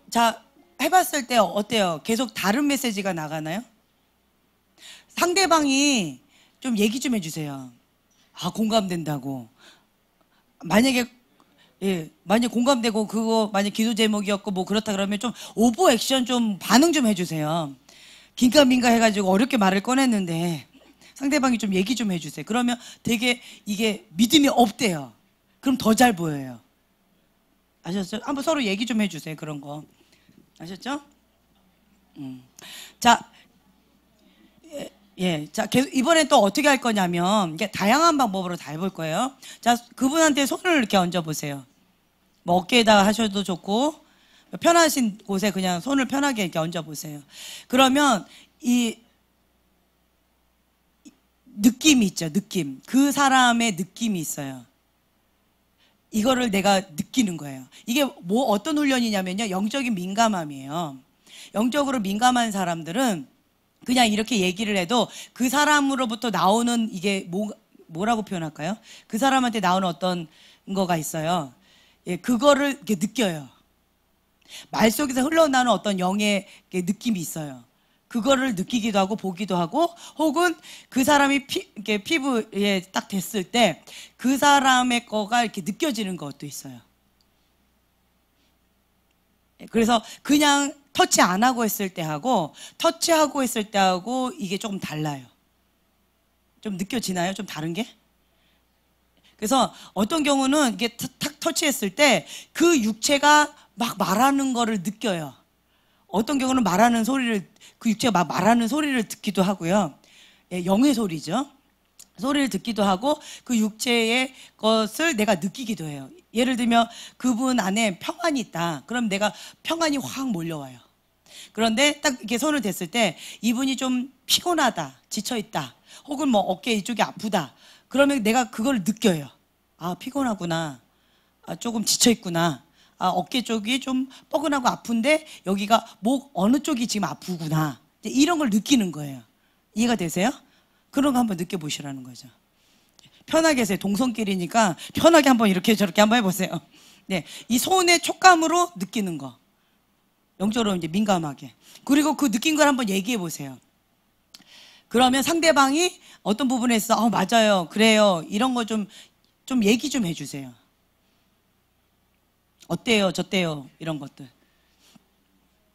자, 해봤을 때 어때요? 계속 다른 메시지가 나가나요? 상대방이 좀 얘기 좀 해주세요. 아, 공감된다고. 만약에, 예, 만약 공감되고 그거 만약 기도 제목이었고 뭐 그렇다 그러면 좀 오버 액션 좀 반응 좀 해주세요. 긴가민가 해가지고 어렵게 말을 꺼냈는데 상대방이 좀 얘기 좀 해주세요. 그러면 되게 이게 믿음이 없대요. 그럼 더 잘 보여요. 아셨죠? 한번 서로 얘기 좀 해주세요. 그런 거. 아셨죠? 자, 예, 자, 계속 이번엔 또 어떻게 할 거냐면 이게 다양한 방법으로 다 해볼 거예요. 자, 그분한테 손을 이렇게 얹어보세요. 뭐 어깨에다 하셔도 좋고 편하신 곳에 그냥 손을 편하게 이렇게 얹어보세요. 그러면 이 느낌이 있죠, 느낌. 그 사람의 느낌이 있어요. 이거를 내가 느끼는 거예요. 이게 뭐 어떤 훈련이냐면요, 영적인 민감함이에요. 영적으로 민감한 사람들은 그냥 이렇게 얘기를 해도 그 사람으로부터 나오는 이게 뭐라고 표현할까요? 그 사람한테 나오는 어떤 거가 있어요. 예, 그거를 이렇게 느껴요. 말 속에서 흘러나오는 어떤 영의 느낌이 있어요. 그거를 느끼기도 하고 보기도 하고, 혹은 그 사람이 이렇게 피부에 딱 됐을 때 그 사람의 거가 이렇게 느껴지는 것도 있어요. 그래서 그냥 터치 안 하고 했을 때 하고 터치하고 했을 때 하고 이게 조금 달라요. 좀 느껴지나요? 좀 다른 게? 그래서 어떤 경우는 이게 탁 터치했을 때 그 육체가 막 말하는 거를 느껴요. 어떤 경우는 말하는 소리를, 그 육체가 막 말하는 소리를 듣기도 하고요. 예, 영의 소리죠. 소리를 듣기도 하고 그 육체의 것을 내가 느끼기도 해요. 예를 들면 그분 안에 평안이 있다. 그럼 내가 평안이 확 몰려와요. 그런데 딱 이렇게 손을 댔을 때 이분이 좀 피곤하다, 지쳐있다, 혹은 뭐 어깨 이쪽이 아프다. 그러면 내가 그걸 느껴요. 아, 피곤하구나. 아, 조금 지쳐있구나. 아, 어깨 쪽이 좀 뻐근하고 아픈데 여기가 목 어느 쪽이 지금 아프구나. 이런 걸 느끼는 거예요. 이해가 되세요? 그런 거 한번 느껴보시라는 거죠. 편하게 하세요. 동성끼리니까 편하게 한번 이렇게 저렇게 한번 해보세요. 네, 이 손의 촉감으로 느끼는 거. 영적으로 이제 민감하게. 그리고 그 느낀 걸 한번 얘기해 보세요. 그러면 상대방이 어떤 부분에서 맞아요, 그래요, 이런 거 좀 얘기 좀 해주세요. 어때요, 저때요, 이런 것들.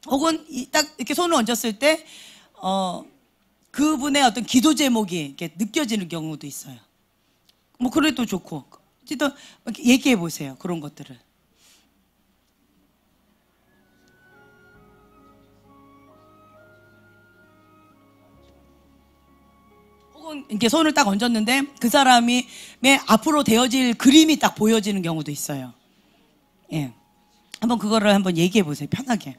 혹은 딱 이렇게 손을 얹었을 때 그분의 어떤 기도 제목이 이렇게 느껴지는 경우도 있어요. 뭐 그래도 좋고, 어쨌든 얘기해 보세요. 그런 것들을. 혹은 이렇게 손을 딱 얹었는데 그 사람이 앞으로 되어질 그림이 딱 보여지는 경우도 있어요. 예, 한번 그거를 한번 얘기해 보세요. 편하게.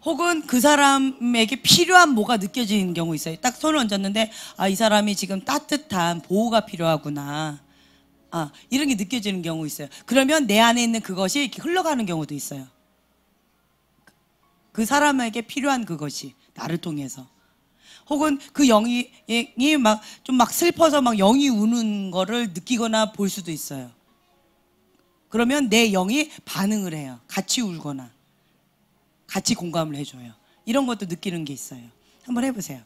혹은 그 사람에게 필요한 뭐가 느껴지는 경우 있어요. 딱 손을 얹었는데 이 사람이 지금 따뜻한 보호가 필요하구나. 이런 게 느껴지는 경우 있어요. 그러면 내 안에 있는 그것이 이렇게 흘러가는 경우도 있어요. 그 사람에게 필요한 그것이 나를 통해서. 혹은 그 영이 막 슬퍼서 막 영이 우는 거를 느끼거나 볼 수도 있어요. 그러면 내 영이 반응을 해요. 같이 울거나 같이 공감을 해줘요. 이런 것도 느끼는 게 있어요. 한번 해보세요.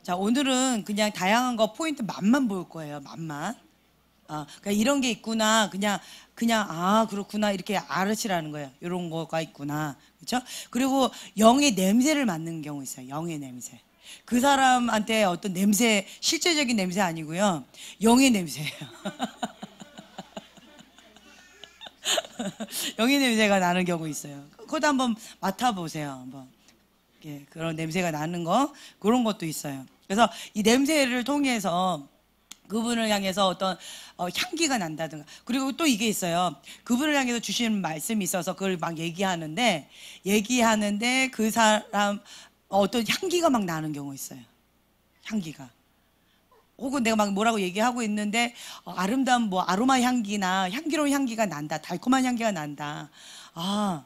자, 오늘은 그냥 다양한 거 포인트 맛만 볼 거예요. 맛만. 그러니까 이런 게 있구나. 그냥 그렇구나 이렇게 알으시라는 거예요. 이런 거가 있구나. 그렇죠? 그리고 영의 냄새를 맡는 경우 있어요. 영의 냄새. 그 사람한테 어떤 냄새, 실제적인 냄새 아니고요. 영의 냄새예요. 영의 냄새가 나는 경우 있어요. 그것도 한번 맡아보세요. 한번. 예, 그런 냄새가 나는 거, 그런 것도 있어요. 그래서 이 냄새를 통해서 그분을 향해서 어떤 향기가 난다든가. 그리고 또 이게 있어요. 그분을 향해서 주시는 말씀이 있어서 그걸 막 얘기하는데 그 사람 어떤 향기가 막 나는 경우 있어요. 향기가. 혹은 내가 막 뭐라고 얘기하고 있는데 아름다운 뭐 아로마 향기나 향기로운 향기가 난다. 달콤한 향기가 난다. 아,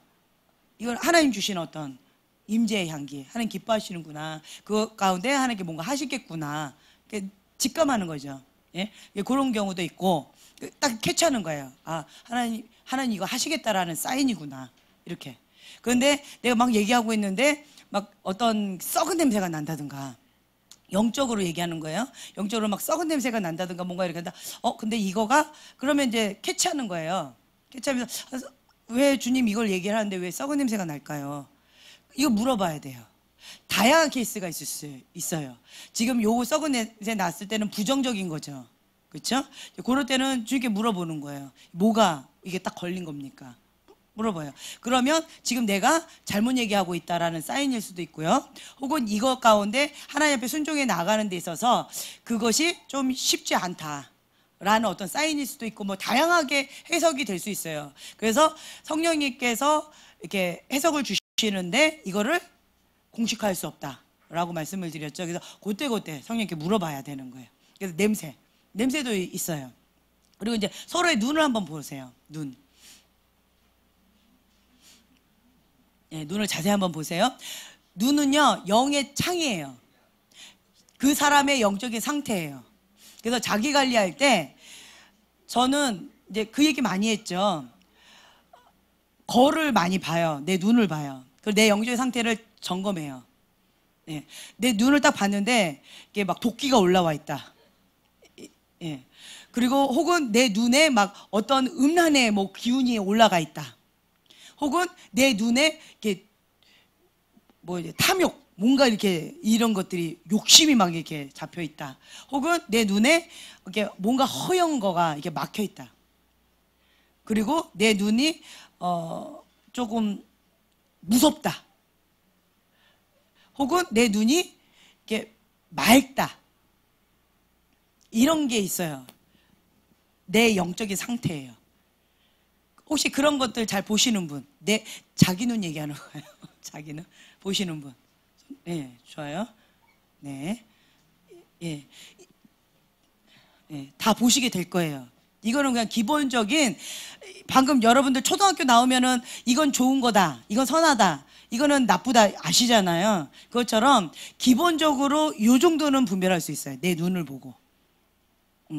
이건 하나님 주신 어떤 임재의 향기. 하나님 기뻐하시는구나. 그 가운데 하나님께 뭔가 하시겠구나. 직감하는 거죠. 예? 그런 경우도 있고 딱 캐치하는 거예요. 아, 하나님 이거 하시겠다라는 사인이구나. 이렇게. 그런데 내가 막 얘기하고 있는데 막 어떤 썩은 냄새가 난다든가. 영적으로 얘기하는 거예요. 영적으로 막 썩은 냄새가 난다든가 뭔가 이렇게 한다. 근데 이거가 그러면 이제 캐치하는 거예요. 캐치하면서 왜 주님 이걸 얘기를 하는데 왜 썩은 냄새가 날까요? 이거 물어봐야 돼요. 다양한 케이스가 있을 수 있어요. 지금 요 썩은 냄새 났을 때는 부정적인 거죠. 그렇죠? 그럴 때는 주님께 물어보는 거예요. 뭐가 이게 딱 걸린 겁니까? 물어봐요. 그러면 지금 내가 잘못 얘기하고 있다라는 사인일 수도 있고요. 혹은 이것 가운데 하나님 앞에 순종해 나가는 데 있어서 그것이 좀 쉽지 않다라는 어떤 사인일 수도 있고 뭐 다양하게 해석이 될 수 있어요. 그래서 성령님께서 이렇게 해석을 주시는데 이거를 공식화할 수 없다라고 말씀을 드렸죠. 그래서 그때 성령님께 물어봐야 되는 거예요. 그래서 냄새도 있어요. 그리고 이제 서로의 눈을 한번 보세요. 눈. 예, 눈을 자세히 한번 보세요. 눈은요, 영의 창이에요. 그 사람의 영적인 상태예요. 그래서 자기 관리할 때 저는 이제 그 얘기 많이 했죠. 거울을 많이 봐요. 내 눈을 봐요. 그리고 내 영적인 상태를 점검해요. 예, 내 눈을 딱 봤는데 이게 막 도끼가 올라와 있다. 예. 그리고 혹은 내 눈에 막 어떤 음란의 뭐 기운이 올라가 있다. 혹은 내 눈에 이렇게 뭐 탐욕, 뭔가 이렇게 이런 것들이 욕심이 막 이렇게 잡혀 있다. 혹은 내 눈에 이렇게 뭔가 허연 거가 이렇게 막혀 있다. 그리고 내 눈이 조금 무섭다. 혹은 내 눈이 이렇게 맑다. 이런 게 있어요. 내 영적인 상태예요. 혹시 그런 것들 잘 보시는 분? 자기 눈 얘기하는 거예요. 자기 눈 보시는 분? 네, 좋아요. 네, 예, 예, 다 보시게 될 거예요. 이거는 그냥 기본적인, 방금 여러분들 초등학교 나오면은 이건 좋은 거다, 이건 선하다, 이거는 나쁘다 아시잖아요. 그것처럼 기본적으로 이 정도는 분별할 수 있어요. 내 눈을 보고.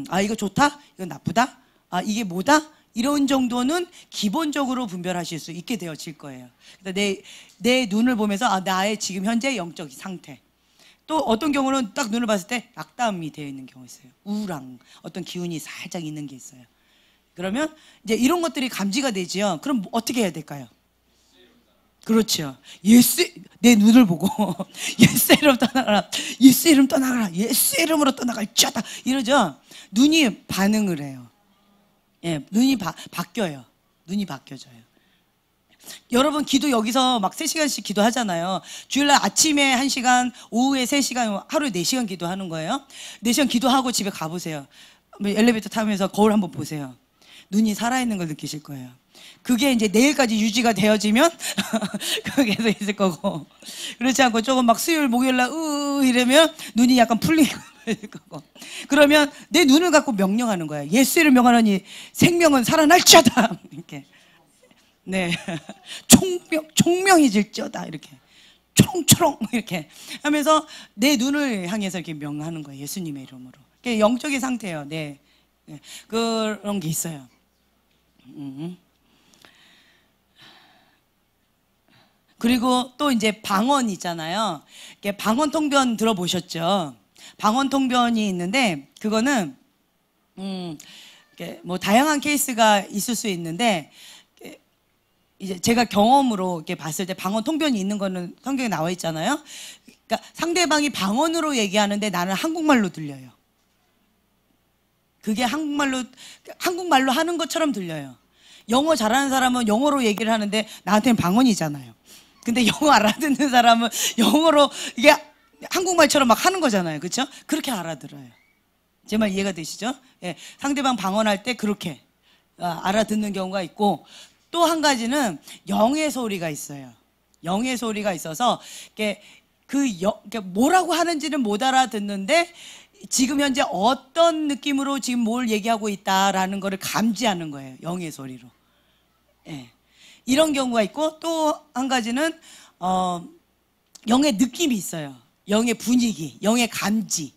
아, 이거 좋다, 이건 나쁘다, 아, 이게 뭐다, 이런 정도는 기본적으로 분별하실 수 있게 되어질 거예요. 그러니까 내 눈을 보면서 아, 나의 지금 현재 영적 상태. 또 어떤 경우는 딱 눈을 봤을 때 낙담이 되어 있는 경우 있어요. 우울한 어떤 기운이 살짝 있는 게 있어요. 그러면 이제 이런 것들이 감지가 되지요. 그럼 어떻게 해야 될까요? 그렇죠. 내 눈을 보고 예수 이름 떠나가라, 예수 이름 떠나가라, 예수 이름으로 떠나갈지어다 이러죠. 눈이 반응을 해요. 예, 눈이 바뀌어요. 눈이 바뀌어져요. 여러분 기도 여기서 막 3시간씩 기도하잖아요. 주일날 아침에 1시간, 오후에 3시간, 하루에 4시간 기도하는 거예요. 4시간 기도하고 집에 가보세요. 엘리베이터 타면서 거울 한번 보세요. 눈이 살아있는 걸 느끼실 거예요. 그게 이제 내일까지 유지가 되어지면 그게 계속 있을 거고, 그렇지 않고 조금 막 수요일 목요일날 이러면 눈이 약간 풀리고 거고. 그러면 내 눈을 갖고 명령하는 거야. 예수를 명하노니 생명은 살아날지어다 이렇게. 네, 총명해질지어다 이렇게. 초롱초롱 이렇게 하면서 내 눈을 향해서 이렇게 명하는 거예요. 예수님의 이름으로. 그게 영적인 상태예요. 네, 그런 게 있어요. 그리고 또 이제 방언 있잖아요. 방언 통변 들어보셨죠? 방언 통변이 있는데 그거는 뭐 다양한 케이스가 있을 수 있는데, 이제 제가 경험으로 이렇게 봤을 때 방언 통변이 있는 거는 성경에 나와 있잖아요. 그러니까 상대방이 방언으로 얘기하는데 나는 한국말로 들려요. 그게 한국말로 하는 것처럼 들려요. 영어 잘하는 사람은 영어로 얘기를 하는데 나한테는 방언이잖아요. 근데 영어 알아듣는 사람은 영어로 이게 한국말처럼 막 하는 거잖아요. 그렇죠? 그렇게 알아들어요. 제 말 이해가 되시죠? 예, 상대방 방언할 때 그렇게 알아듣는 경우가 있고, 또 한 가지는 영의 소리가 있어요. 영의 소리가 있어서 이게 뭐라고 하는지는 못 알아듣는데 지금 현재 어떤 느낌으로 지금 뭘 얘기하고 있다라는 거를 감지하는 거예요. 영의 소리로. 예. 이런 경우가 있고, 또 한 가지는 영의 느낌이 있어요. 영의 분위기, 영의 감지.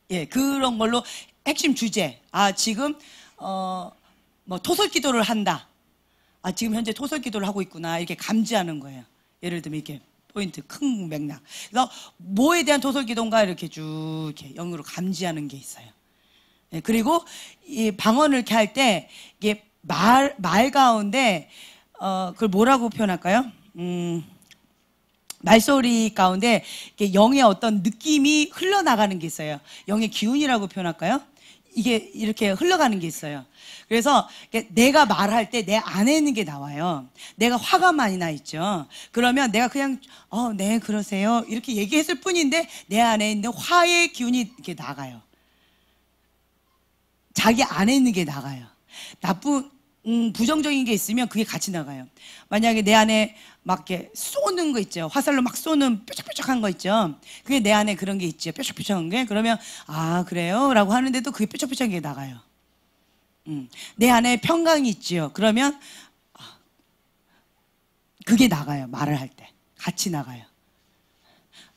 예, 그런 걸로 핵심 주제. 지금 뭐 토설 기도를 한다. 지금 현재 토설 기도를 하고 있구나. 이렇게 감지하는 거예요. 예를 들면 이렇게 포인트, 큰 맥락. 그래서 뭐에 대한 토설 기도인가 이렇게 쭉 이렇게 영으로 감지하는 게 있어요. 예, 그리고 이 방언을 이렇게 할 때 이게 말 가운데 그걸 뭐라고 표현할까요? 말소리 가운데 영의 어떤 느낌이 흘러나가는 게 있어요. 영의 기운이라고 표현할까요? 이게 이렇게 흘러가는 게 있어요. 그래서 내가 말할 때 내 안에 있는 게 나와요. 내가 화가 많이 나 있죠. 그러면 내가 그냥 네 그러세요 이렇게 얘기했을 뿐인데 내 안에 있는 화의 기운이 이렇게 나가요. 자기 안에 있는 게 나가요. 나쁜 부정적인 게 있으면 그게 같이 나가요. 만약에 내 안에 막 이렇게 쏘는 거 있죠. 화살로 막 쏘는 뾰족뾰족한 거 있죠. 그게 내 안에 그런 게 있죠. 뾰족뾰족한 게. 그러면 그래요? 라고 하는데도 그게 뾰족뾰족한 게 나가요. 내 안에 평강이 있죠. 그러면 그게 나가요. 말을 할 때. 같이 나가요.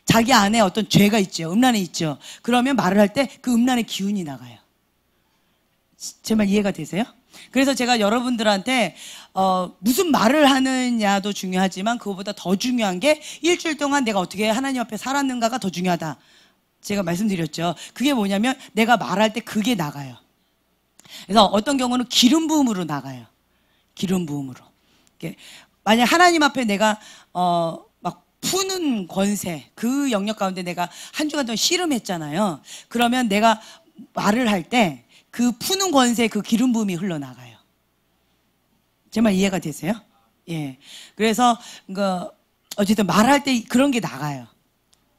자기 안에 어떤 죄가 있죠. 음란이 있죠. 그러면 말을 할 때 그 음란의 기운이 나가요. 제 말 이해가 되세요? 그래서 제가 여러분들한테 무슨 말을 하느냐도 중요하지만 그것보다 더 중요한 게 일주일 동안 내가 어떻게 하나님 앞에 살았는가가 더 중요하다. 제가 말씀드렸죠. 그게 뭐냐면 내가 말할 때 그게 나가요. 그래서 어떤 경우는 기름 부음으로 나가요. 기름 부음으로. 만약 하나님 앞에 내가 막 푸는 권세, 그 영역 가운데 내가 한 주간 동안 씨름했잖아요. 그러면 내가 말을 할 때 그 푸는 권세, 그 기름 부음이 흘러나가요. 제 말 이해가 되세요? 예. 그래서 어쨌든 말할 때 그런 게 나가요.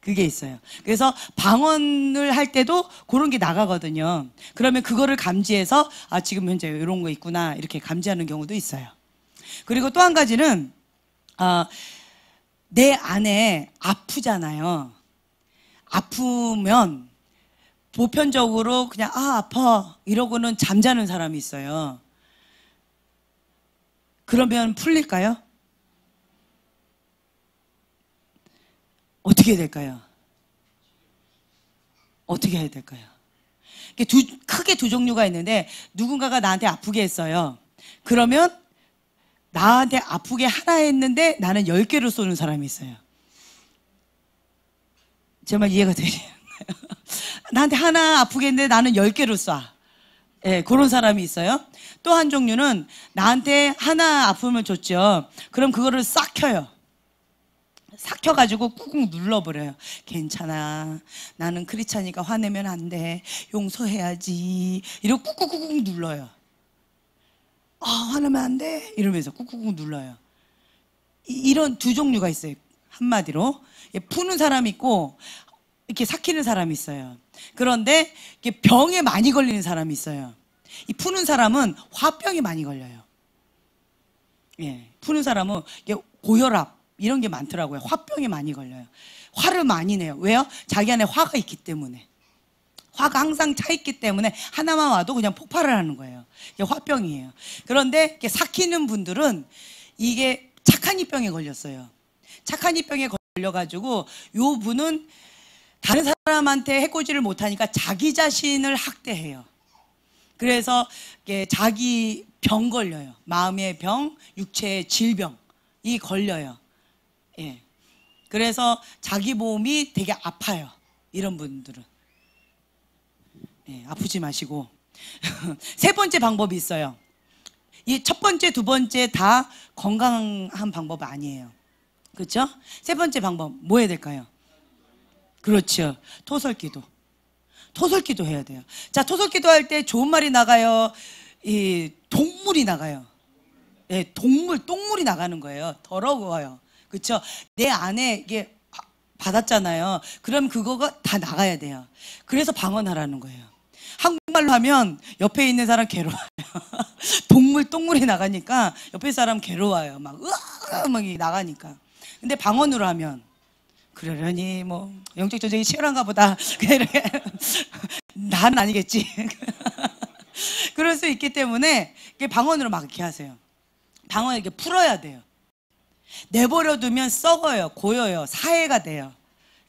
그게 있어요. 그래서 방언을 할 때도 그런 게 나가거든요. 그러면 그거를 감지해서 지금 현재 이런 거 있구나 이렇게 감지하는 경우도 있어요. 그리고 또 한 가지는 내 안에 아프잖아요. 아프면 보편적으로 그냥 아파 이러고는 잠자는 사람이 있어요. 그러면 풀릴까요? 어떻게 해야 될까요? 어떻게 해야 될까요? 크게 두 종류가 있는데 누군가가 나한테 아프게 했어요. 그러면 나한테 아프게 하나 했는데 나는 10개로 쏘는 사람이 있어요. 제 말 이해가 되나요? 나한테 하나 아프게 했는데 나는 10개로 쏴. 예, 그런 사람이 있어요. 또 한 종류는 나한테 하나 아프면 좋죠. 그럼 그거를 싹 켜요. 싹 켜가지고 꾹꾹 눌러버려요. 괜찮아. 나는 크리스찬이니까 화내면 안 돼. 용서해야지. 이러고 꾹꾹꾹꾹 눌러요. 화내면 안 돼. 이러면서 꾹꾹꾹 눌러요. 이런 두 종류가 있어요. 한마디로. 푸는 사람이 있고 이렇게 삭히는 사람이 있어요. 그런데 병에 많이 걸리는 사람이 있어요. 이 푸는 사람은 화병이 많이 걸려요. 예, 푸는 사람은 고혈압 이런 게 많더라고요. 화병이 많이 걸려요. 화를 많이 내요. 왜요? 자기 안에 화가 있기 때문에. 화가 항상 차 있기 때문에 하나만 와도 그냥 폭발을 하는 거예요. 이게 화병이에요. 그런데 삭히는 분들은 이게 착한 이병에 걸렸어요. 착한 이병에 걸려가지고 요 분은 다른 사람한테 해코지를 못하니까 자기 자신을 학대해요. 그래서 자기 병 걸려요. 마음의 병, 육체의 질병이 걸려요. 예. 그래서 자기 몸이 되게 아파요. 이런 분들은. 예, 아프지 마시고. 세 번째 방법이 있어요. 이 첫 번째, 두 번째 다 건강한 방법 아니에요. 그렇죠? 세 번째 방법 뭐 해야 될까요? 그렇죠. 토설기도. 토설기도 해야 돼요. 자, 토설기도 할 때 좋은 말이 나가요? 이 동물이 나가요. 예, 똥물이 나가는 거예요. 더러워요. 그렇죠? 내 안에 이게 받았잖아요. 그럼 그거가 다 나가야 돼요. 그래서 방언하라는 거예요. 한국말로 하면 옆에 있는 사람 괴로워요. 똥물이 나가니까 옆에 사람 괴로워요. 막 으아 막 나가니까. 근데 방언으로 하면 그러려니 뭐 영적 전쟁이 치열한가 보다. 나는 아니겠지. 그럴 수 있기 때문에 방언으로 막 이렇게 하세요. 방언을 이렇게 풀어야 돼요. 내버려두면 썩어요, 고여요, 사해가 돼요.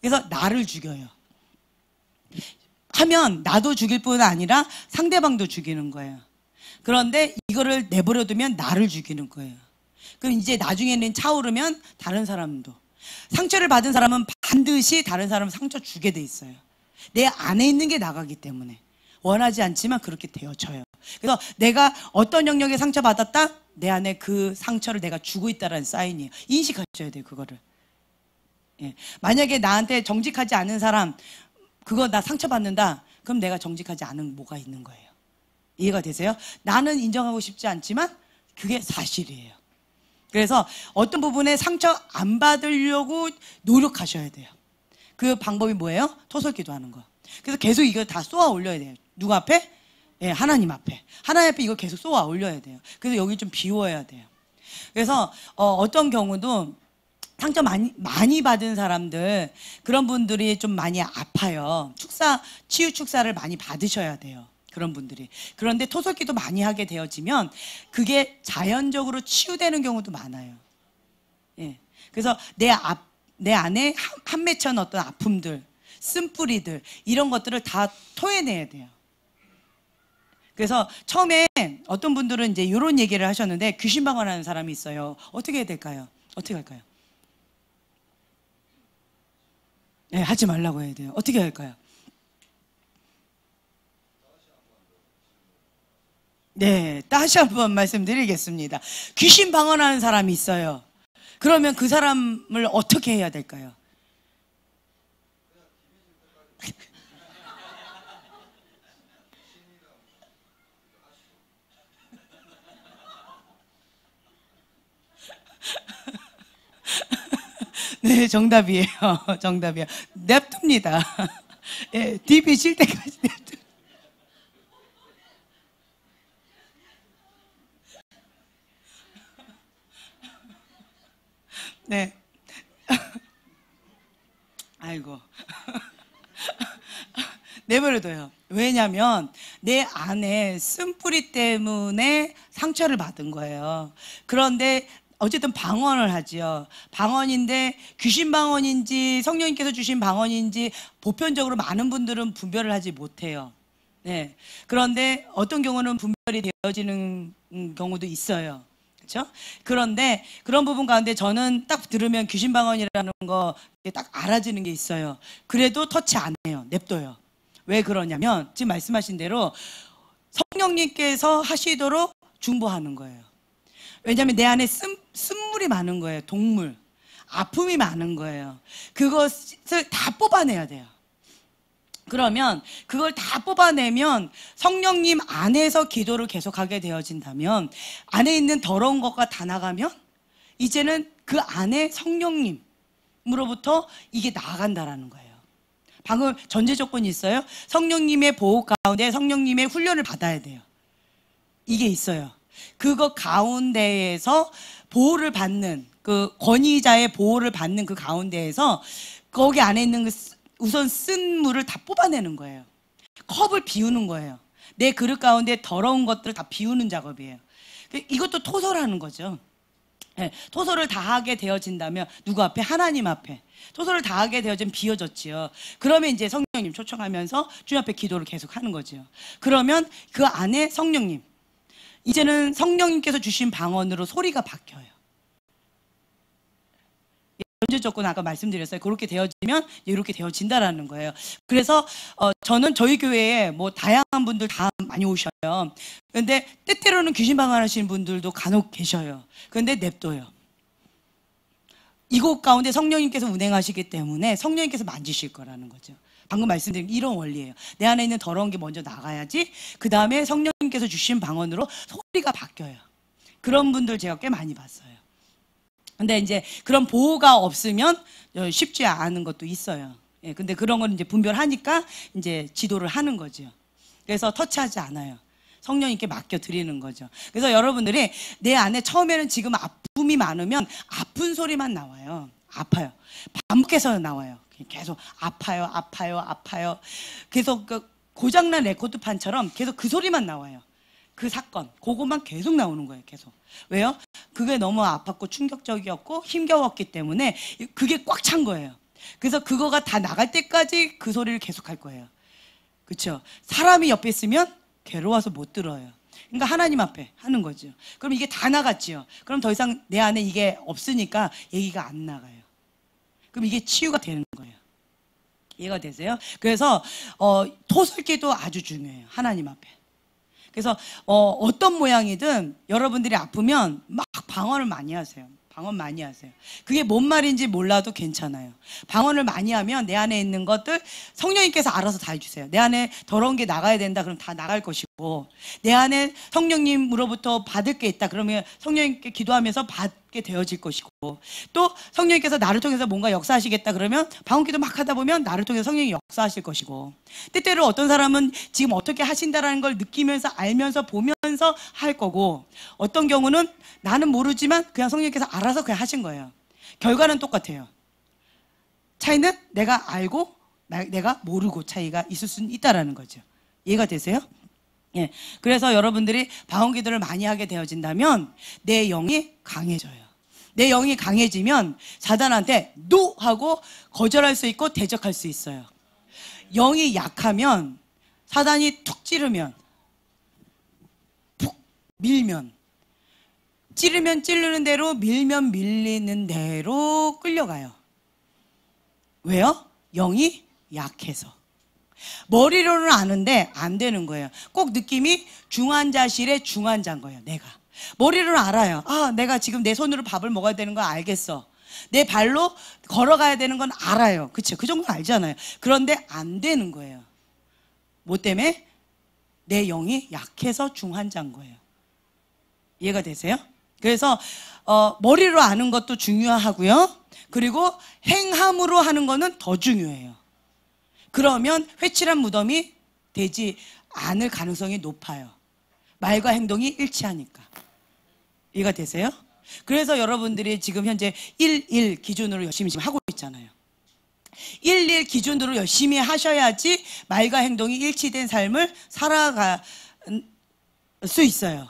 그래서 나를 죽여요. 하면 나도 죽일 뿐 아니라 상대방도 죽이는 거예요. 그런데 이거를 내버려두면 나를 죽이는 거예요. 그럼 이제 나중에는 차오르면 다른 사람도. 상처를 받은 사람은 반드시 다른 사람을 상처 주게 돼 있어요. 내 안에 있는 게 나가기 때문에. 원하지 않지만 그렇게 되어져요. 그래서 내가 어떤 영역에 상처받았다? 내 안에 그 상처를 내가 주고 있다는 사인이에요. 인식하셔야 돼요, 그거를. 예. 만약에 나한테 정직하지 않은 사람, 그거 나 상처받는다. 그럼 내가 정직하지 않은 뭐가 있는 거예요. 이해가 되세요? 나는 인정하고 싶지 않지만 그게 사실이에요. 그래서 어떤 부분에 상처 안 받으려고 노력하셔야 돼요. 그 방법이 뭐예요? 토설기도 하는 거. 그래서 계속 이거 다 쏘아 올려야 돼요. 누구 앞에? 예, 하나님 앞에. 하나님 앞에 이거 계속 쏘아 올려야 돼요. 그래서 여기 좀 비워야 돼요. 그래서 어떤 경우도 상처 많이 받은 사람들, 그런 분들이 좀 많이 아파요. 치유 축사를 많이 받으셔야 돼요. 그런 분들이. 그런데 토설기도 많이 하게 되어지면 그게 자연적으로 치유되는 경우도 많아요. 예. 그래서 내 안에 한 맺힌 어떤 아픔들, 쓴뿌리들, 이런 것들을 다 토해내야 돼요. 그래서 처음에 어떤 분들은 이제 이런 얘기를 하셨는데, 귀신 방언하는 사람이 있어요. 어떻게 해야 될까요? 어떻게 할까요? 네, 하지 말라고 해야 돼요. 어떻게 할까요? 네, 다시 한번 말씀드리겠습니다. 귀신 방언하는 사람이 있어요. 그러면 그 사람을 어떻게 해야 될까요? 네, 정답이에요. 정답이에요. 냅둡니다. 예, DB 칠 때까지 냅둡니다. 네. 아이고. 내버려둬요. 왜냐면 내 안에 쓴뿌리 때문에 상처를 받은 거예요. 그런데 어쨌든 방언을 하지요. 방언인데 귀신 방언인지 성령님께서 주신 방언인지 보편적으로 많은 분들은 분별을 하지 못해요. 네. 그런데 어떤 경우는 분별이 되어지는 경우도 있어요. 그렇죠? 그런데 그런 부분 가운데 저는 딱 들으면 귀신 방언이라는 거 딱 알아지는 게 있어요. 그래도 터치 안 해요. 냅둬요. 왜 그러냐면 지금 말씀하신 대로 성령님께서 하시도록 중보하는 거예요. 왜냐하면 내 안에 쓴물이 많은 거예요. 동물. 아픔이 많은 거예요. 그것을 다 뽑아내야 돼요. 그러면 그걸 다 뽑아내면 성령님 안에서 기도를 계속하게 되어진다면, 안에 있는 더러운 것과 다 나가면 이제는 그 안에 성령님으로부터 이게 나간다라는 거예요. 방금 전제 조건이 있어요. 성령님의 보호 가운데 성령님의 훈련을 받아야 돼요. 이게 있어요. 그거 가운데에서 보호를 받는, 그 권위자의 보호를 받는 그 가운데에서 거기 안에 있는 우선 쓴 물을 다 뽑아내는 거예요. 컵을 비우는 거예요. 내 그릇 가운데 더러운 것들을 다 비우는 작업이에요. 이것도 토설하는 거죠. 네, 토설을 다 하게 되어진다면 누구 앞에? 하나님 앞에. 토설을 다 하게 되어지면 비워졌지요. 그러면 이제 성령님 초청하면서 주님 앞에 기도를 계속 하는 거죠. 그러면 그 안에 성령님, 이제는 성령님께서 주신 방언으로 소리가 바뀌어요. 전제 조건 아까 말씀드렸어요. 그렇게 되어지면 이렇게 되어진다라는 거예요. 그래서 저는 저희 교회에 뭐 다양한 분들 다 많이 오셔요. 그런데 때때로는 귀신 방언하시는 분들도 간혹 계셔요. 그런데 냅둬요. 이곳 가운데 성령님께서 운행하시기 때문에 성령님께서 만지실 거라는 거죠. 방금 말씀드린 이런 원리예요. 내 안에 있는 더러운 게 먼저 나가야지 그 다음에 성령님께서 주신 방언으로 소리가 바뀌어요. 그런 분들 제가 꽤 많이 봤어요. 근데 이제 그런 보호가 없으면 쉽지 않은 것도 있어요. 예, 근데 그런 건 이제 분별하니까 이제 지도를 하는 거죠. 그래서 터치하지 않아요. 성령님께 맡겨드리는 거죠. 그래서 여러분들이 내 안에 처음에는 지금 아픔이 많으면 아픈 소리만 나와요. 아파요. 반복해서 나와요. 계속 아파요, 아파요, 아파요. 계속 그 고장난 레코드판처럼 계속 그 소리만 나와요. 그 사건, 그것만 계속 나오는 거예요. 계속. 왜요? 그게 너무 아팠고 충격적이었고 힘겨웠기 때문에 그게 꽉 찬 거예요. 그래서 그거가 다 나갈 때까지 그 소리를 계속 할 거예요. 그렇죠? 사람이 옆에 있으면 괴로워서 못 들어요. 그러니까 하나님 앞에 하는 거죠. 그럼 이게 다 나갔죠. 그럼 더 이상 내 안에 이게 없으니까 얘기가 안 나가요. 그럼 이게 치유가 되는 거예요. 이해가 되세요? 그래서 토설기도 아주 중요해요. 하나님 앞에. 그래서 어떤 모양이든 여러분들이 아프면 막 방언을 많이 하세요. 방언 많이 하세요. 그게 뭔 말인지 몰라도 괜찮아요. 방언을 많이 하면 내 안에 있는 것들 성령님께서 알아서 다 해주세요. 내 안에 더러운 게 나가야 된다 그럼 다 나갈 것이고, 내 안에 성령님으로부터 받을 게 있다 그러면 성령님께 기도하면서 받게 되어질 것이고, 또 성령님께서 나를 통해서 뭔가 역사하시겠다 그러면 방언기도 막 하다 보면 나를 통해서 성령이 역사하실 것이고, 때때로 어떤 사람은 지금 어떻게 하신다라는 걸 느끼면서 알면서 보면서 할 거고, 어떤 경우는 나는 모르지만 그냥 성령님께서 알아서 그냥 하신 거예요. 결과는 똑같아요. 차이는 내가 알고 내가 모르고 차이가 있을 수는 있다라는 거죠. 이해가 되세요? 예. 그래서 여러분들이 방언기도를 많이 하게 되어진다면 내 영이 강해져요. 내 영이 강해지면 사단한테 노 하고 거절할 수 있고 대적할 수 있어요. 영이 약하면 사단이 툭 찌르면, 푹 밀면, 찌르면 찌르는 대로, 밀면 밀리는 대로 끌려가요. 왜요? 영이 약해서. 머리로는 아는데 안 되는 거예요. 꼭 느낌이 중환자실의 중환자인 거예요. 내가 머리로는 알아요. 아, 내가 지금 내 손으로 밥을 먹어야 되는 거 알겠어. 내 발로 걸어가야 되는 건 알아요. 그렇죠? 그 정도는 알잖아요. 그런데 안 되는 거예요. 뭐 때문에? 내 영이 약해서 중환자인 거예요. 이해가 되세요? 그래서 머리로 아는 것도 중요하고요. 그리고 행함으로 하는 거는 더 중요해요. 그러면 회칠한 무덤이 되지 않을 가능성이 높아요. 말과 행동이 일치하니까. 이해가 되세요? 그래서 여러분들이 지금 현재 1.1 기준으로 열심히 지금 하고 있잖아요. 1.1 기준으로 열심히 하셔야지 말과 행동이 일치된 삶을 살아갈 수 있어요.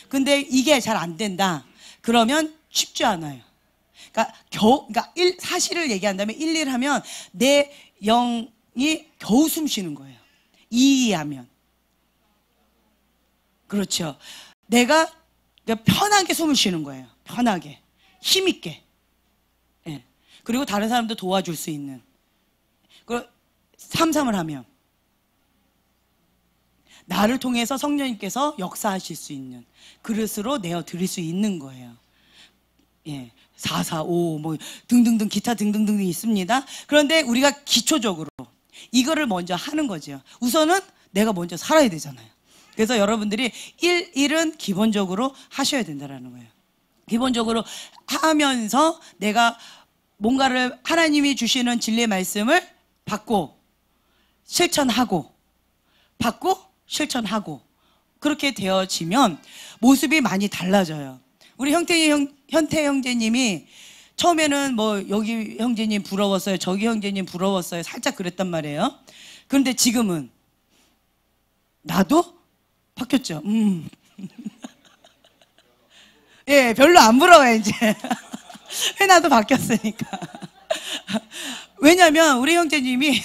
근데 이게 잘 안 된다. 그러면 쉽지 않아요. 그러니까 사실을 얘기한다면 1.1 하면 내 영이 겨우 숨 쉬는 거예요. 2 하면. 그렇죠. 내가 편하게 숨을 쉬는 거예요. 편하게. 힘있게. 예. 그리고 다른 사람도 도와줄 수 있는. 그리고 3.3을 하면 나를 통해서 성령님께서 역사하실 수 있는 그릇으로 내어 드릴 수 있는 거예요. 예. 4, 4, 5, 뭐 등등등 기타 등등등 있습니다. 그런데 우리가 기초적으로 이거를 먼저 하는 거죠. 우선은 내가 먼저 살아야 되잖아요. 그래서 여러분들이 1.1은 기본적으로 하셔야 된다는 거예요. 기본적으로 하면서 내가 뭔가를 하나님이 주시는 진리의 말씀을 받고 실천하고 받고 실천하고 그렇게 되어지면 모습이 많이 달라져요. 우리 현태 형제님이 처음에는 뭐 여기 형제님 부러웠어요, 저기 형제님 부러웠어요, 살짝 그랬단 말이에요. 그런데 지금은 나도 바뀌었죠. 예, 별로 안 부러워요 이제. 왜 나도 바뀌었으니까. 왜냐면 우리 형제님이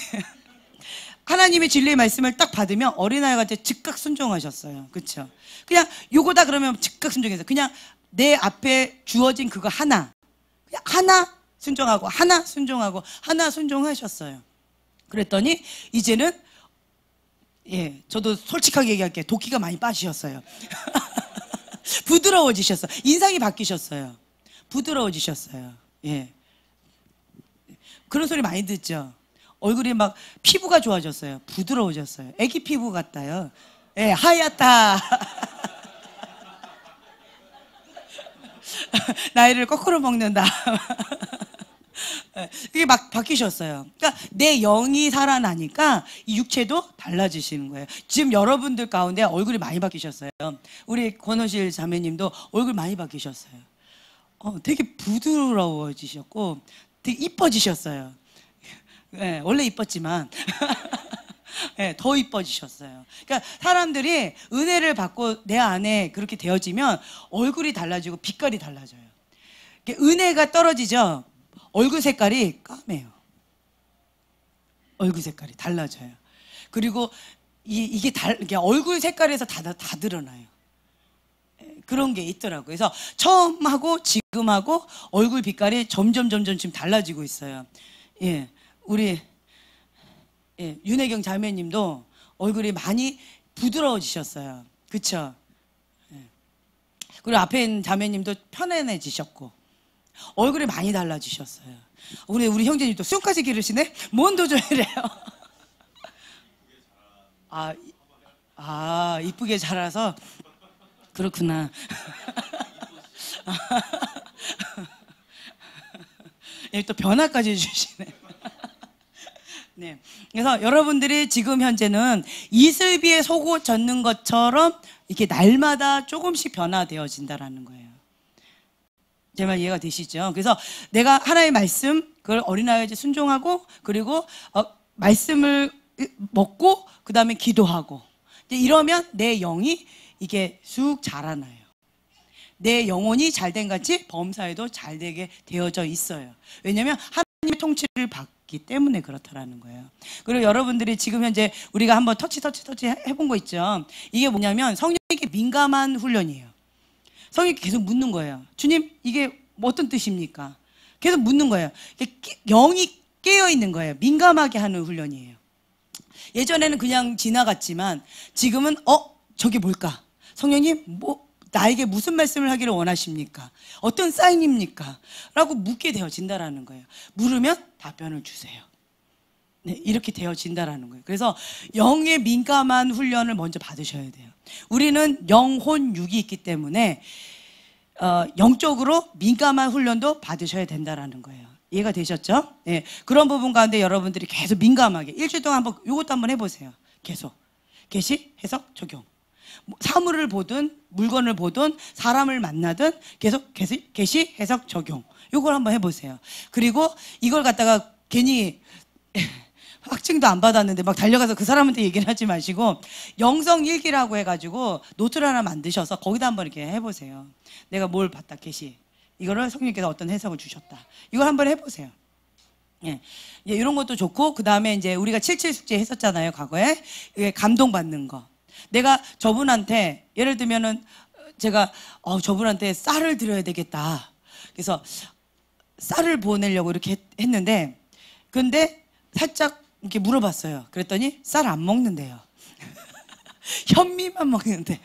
하나님의 진리의 말씀을 딱 받으면 어린아이한테 즉각 순종하셨어요. 그렇죠? 그냥 요거다 그러면 즉각 순종해서 그냥 내 앞에 주어진 그거 하나, 그냥 하나 순종하고 하나 순종하고 하나 순종하셨어요. 그랬더니 이제는 예, 저도 솔직하게 얘기할게요. 도끼가 많이 빠지셨어요. 부드러워지셨어요. 인상이 바뀌셨어요. 부드러워지셨어요. 예. 그런 소리 많이 듣죠. 얼굴이 막 피부가 좋아졌어요. 부드러워졌어요. 애기 피부 같다요. 예, 하얗다. 나이를 거꾸로 먹는다. 그게 막 바뀌셨어요. 그러니까 내 영이 살아나니까 이 육체도 달라지시는 거예요. 지금 여러분들 가운데 얼굴이 많이 바뀌셨어요. 우리 권호실 자매님도 얼굴 많이 바뀌셨어요. 되게 부드러워지셨고 되게 이뻐지셨어요. 네, 원래 이뻤지만 네, 더 이뻐지셨어요. 그러니까 사람들이 은혜를 받고 내 안에 그렇게 되어지면 얼굴이 달라지고 빛깔이 달라져요. 은혜가 떨어지죠. 얼굴 색깔이 까매요. 얼굴 색깔이 달라져요. 그리고 이게 얼굴 색깔에서 다 드러나요. 그런 게 있더라고요. 그래서 처음하고 지금하고 얼굴 빛깔이 점점 지금 달라지고 있어요. 예, 우리 윤혜경 자매님도 얼굴이 많이 부드러워지셨어요. 그쵸? 예. 그리고 앞에 있는 자매님도 편안해지셨고 얼굴이 많이 달라지셨어요. 우리 형제님도 수영까지 기르시네? 뭔 도전이래요? 이쁘게 자라서 그렇구나. 또 변화까지 해주시네. 네. 그래서 여러분들이 지금 현재는 이슬비에 속옷 젖는 것처럼 이렇게 날마다 조금씩 변화되어진다라는 거예요. 제 말 이해가 되시죠? 그래서 내가 하나의 말씀, 그걸 어린아이에게 순종하고, 그리고 말씀을 먹고, 그 다음에 기도하고, 이러면 내 영이 이게 쑥 자라나요. 내 영혼이 잘된 같이 범사에도 잘되게 되어져 있어요. 왜냐하면 하나님의 통치를 받기 때문에 그렇다라는 거예요. 그리고 여러분들이 지금 현재 우리가 한번 터치 해본 거 있죠? 이게 뭐냐면 성령에게 민감한 훈련이에요. 성령이 계속 묻는 거예요. 주님, 이게 어떤 뜻입니까? 계속 묻는 거예요. 영이 깨어있는 거예요. 민감하게 하는 훈련이에요. 예전에는 그냥 지나갔지만 지금은 저게 뭘까? 성령님, 나에게 무슨 말씀을 하기를 원하십니까? 어떤 사인입니까? 라고 묻게 되어진다라는 거예요. 물으면 답변을 주세요. 네, 이렇게 되어진다라는 거예요. 그래서 영에 민감한 훈련을 먼저 받으셔야 돼요. 우리는 영혼 육이 있기 때문에 영적으로 민감한 훈련도 받으셔야 된다라는 거예요. 이해가 되셨죠? 네, 그런 부분 가운데 여러분들이 계속 민감하게 일주일 동안 한번 이것도 한번 해보세요. 계속 계시, 해석, 적용. 사물을 보든 물건을 보든 사람을 만나든 계속 계시, 해석, 적용. 이걸 한번 해보세요. 그리고 이걸 갖다가 괜히 확증도 안 받았는데 막 달려가서 그 사람한테 얘기를 하지 마시고 영성일기라고 해가지고 노트를 하나 만드셔서 거기다 한번 이렇게 해보세요. 내가 뭘 봤다, 계시. 이거를 성령께서 어떤 해석을 주셨다. 이걸 한번 해보세요. 예, 이런 것도 좋고, 그 다음에 이제 우리가 77 숙제 했었잖아요, 과거에. 이게 감동받는 거. 내가 저분한테, 예를 들면은 제가, 저분한테 쌀을 드려야 되겠다. 그래서 쌀을 보내려고 이렇게 했는데, 근데 살짝 이렇게 물어봤어요. 그랬더니 쌀 안 먹는데요. 현미만 먹는데요.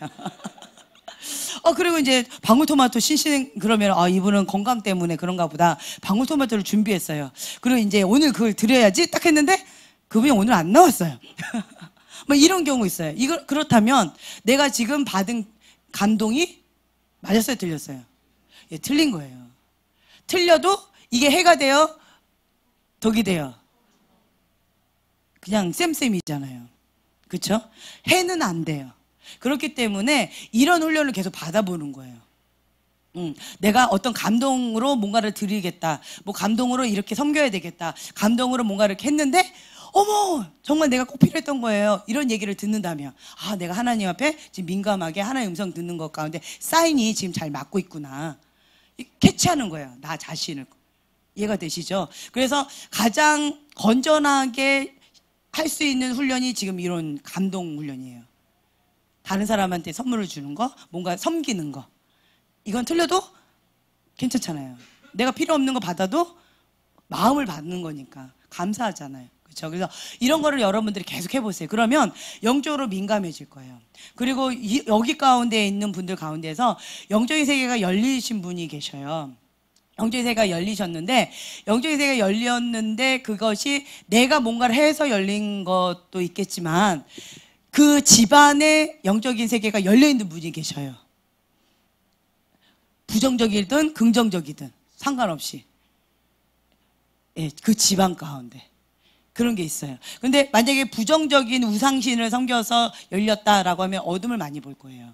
그리고 이제 방울토마토 신신, 그러면 이분은 건강 때문에 그런가 보다. 방울토마토를 준비했어요. 그리고 이제 오늘 그걸 드려야지 딱 했는데 그분이 오늘 안 나왔어요. 뭐 이런 경우 있어요. 그렇다면 내가 지금 받은 감동이 맞았어요, 틀렸어요? 예, 틀린 거예요. 틀려도 이게 해가 돼요, 덕이 돼요. 그냥 쌤쌤이잖아요. 그렇죠? 해는 안 돼요. 그렇기 때문에 이런 훈련을 계속 받아보는 거예요. 내가 어떤 감동으로 뭔가를 드리겠다. 뭐 감동으로 이렇게 섬겨야 되겠다. 감동으로 뭔가를 이렇게 했는데 어머, 정말 내가 꼭 필요했던 거예요. 이런 얘기를 듣는다면 내가 하나님 앞에 지금 민감하게 하나의 음성 듣는 것 가운데 사인이 지금 잘 맞고 있구나. 캐치하는 거예요. 나 자신을. 이해가 되시죠? 그래서 가장 건전하게 할 수 있는 훈련이 지금 이런 감동 훈련이에요. 다른 사람한테 선물을 주는 거, 뭔가 섬기는 거. 이건 틀려도 괜찮잖아요. 내가 필요 없는 거 받아도 마음을 받는 거니까 감사하잖아요. 그렇죠? 그래서 이런 거를 여러분들이 계속 해보세요. 그러면 영적으로 민감해질 거예요. 그리고 여기 가운데 있는 분들 가운데서 영적인 세계가 열리신 분이 계셔요. 영적인 세계가 열리셨는데, 영적인 세계가 열렸는데 그것이 내가 뭔가를 해서 열린 것도 있겠지만 그 집안에 영적인 세계가 열려있는 분이 계셔요. 부정적이든 긍정적이든 상관없이. 예, 그 집안 가운데 그런 게 있어요. 근데 만약에 부정적인 우상신을 섬겨서 열렸다라고 하면 어둠을 많이 볼 거예요.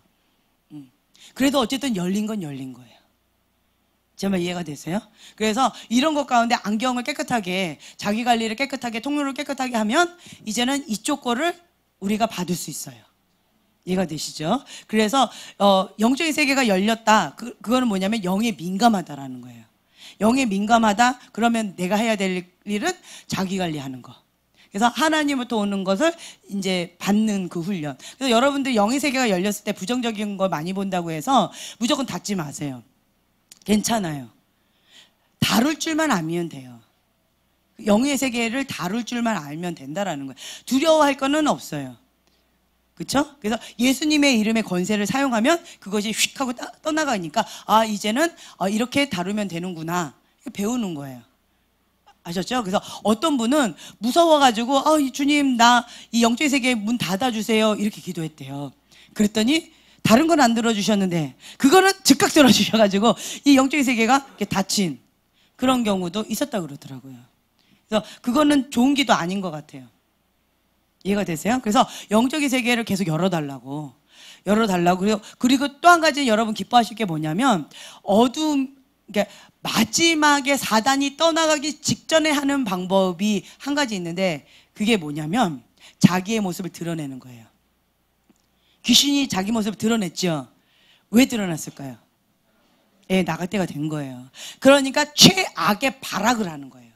그래도 어쨌든 열린 건 열린 거예요. 제 말 이해가 되세요? 그래서 이런 것 가운데 안경을 깨끗하게, 자기 관리를 깨끗하게, 통로를 깨끗하게 하면 이제는 이쪽 거를 우리가 받을 수 있어요. 이해가 되시죠? 그래서 영적인 세계가 열렸다. 그거는 뭐냐면 영에 민감하다라는 거예요. 영에 민감하다. 그러면 내가 해야 될 일은 자기 관리하는 거. 그래서 하나님부터 오는 것을 이제 받는 그 훈련. 그래서 여러분들 영의 세계가 열렸을 때 부정적인 거 많이 본다고 해서 무조건 닫지 마세요. 괜찮아요. 다룰 줄만 알면 돼요. 영의 세계를 다룰 줄만 알면 된다라는 거예요. 두려워할 거는 없어요. 그렇죠? 그래서 예수님의 이름의 권세를 사용하면 그것이 휙 하고 떠나가니까 아, 이제는 이렇게 다루면 되는구나. 배우는 거예요. 아셨죠? 그래서 어떤 분은 무서워가지고 주님 나 이 영적인 세계 문 닫아주세요. 이렇게 기도했대요. 그랬더니 다른 건 안 들어주셨는데 그거는 즉각 들어주셔가지고 이 영적인 세계가 이렇게 닫힌 그런 경우도 있었다고 그러더라고요. 그래서 그거는 좋은 기도 아닌 것 같아요. 이해가 되세요? 그래서 영적인 세계를 계속 열어달라고. 그리고 또 한 가지 여러분 기뻐하실 게 뭐냐면 그러니까 마지막에 사단이 떠나가기 직전에 하는 방법이 한 가지 있는데 그게 뭐냐면 자기의 모습을 드러내는 거예요. 귀신이 자기 모습을 드러냈죠. 왜 드러났을까요? 예, 나갈 때가 된 거예요. 그러니까 최악의 발악을 하는 거예요.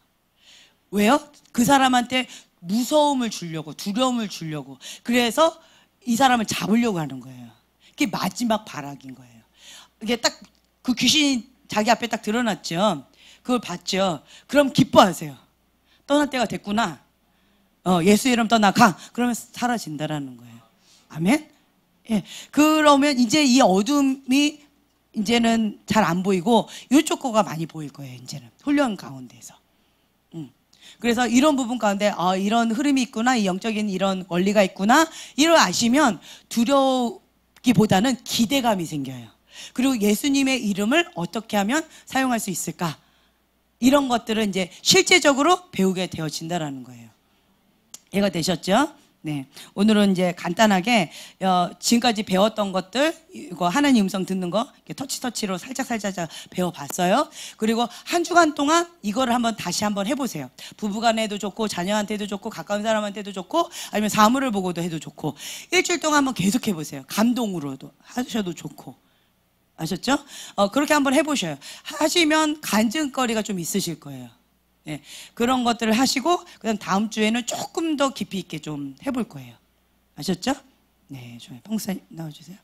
왜요? 그 사람한테 무서움을 주려고, 두려움을 주려고. 그래서 이 사람을 잡으려고 하는 거예요. 그게 마지막 발악인 거예요. 이게 딱 그 귀신이 자기 앞에 딱 드러났죠. 그걸 봤죠. 그럼 기뻐하세요. 떠날 때가 됐구나. 예수 이름 떠나가. 그러면 사라진다라는 거예요. 아멘? 예. 그러면 이제 이 어둠이 이제는 잘 안 보이고 이쪽 거가 많이 보일 거예요. 이제는 훈련 가운데서. 그래서 이런 부분 가운데 이런 흐름이 있구나, 이 영적인 이런 원리가 있구나, 이걸 아시면 두려우기보다는 기대감이 생겨요. 그리고 예수님의 이름을 어떻게 하면 사용할 수 있을까, 이런 것들을 이제 실제적으로 배우게 되어진다라는 거예요. 이해가 되셨죠? 네, 오늘은 이제 간단하게 지금까지 배웠던 것들, 이거 하나님 음성 듣는 거 이렇게 터치로 살짝 배워봤어요. 그리고 한 주간 동안 이거를 다시 한번 해보세요. 부부간에 해도 좋고, 자녀한테도 좋고, 가까운 사람한테도 좋고, 아니면 사물을 보고도 해도 좋고, 일주일 동안 한번 계속 해보세요. 감동으로도 하셔도 좋고. 아셨죠? 그렇게 한번 해보셔요. 하시면 간증거리가 좀 있으실 거예요. 네, 그런 것들을 하시고 그다음 다음 주에는 조금 더 깊이 있게 좀 해볼 거예요. 아셨죠? 네, 좋아요. 봉사님 나와주세요.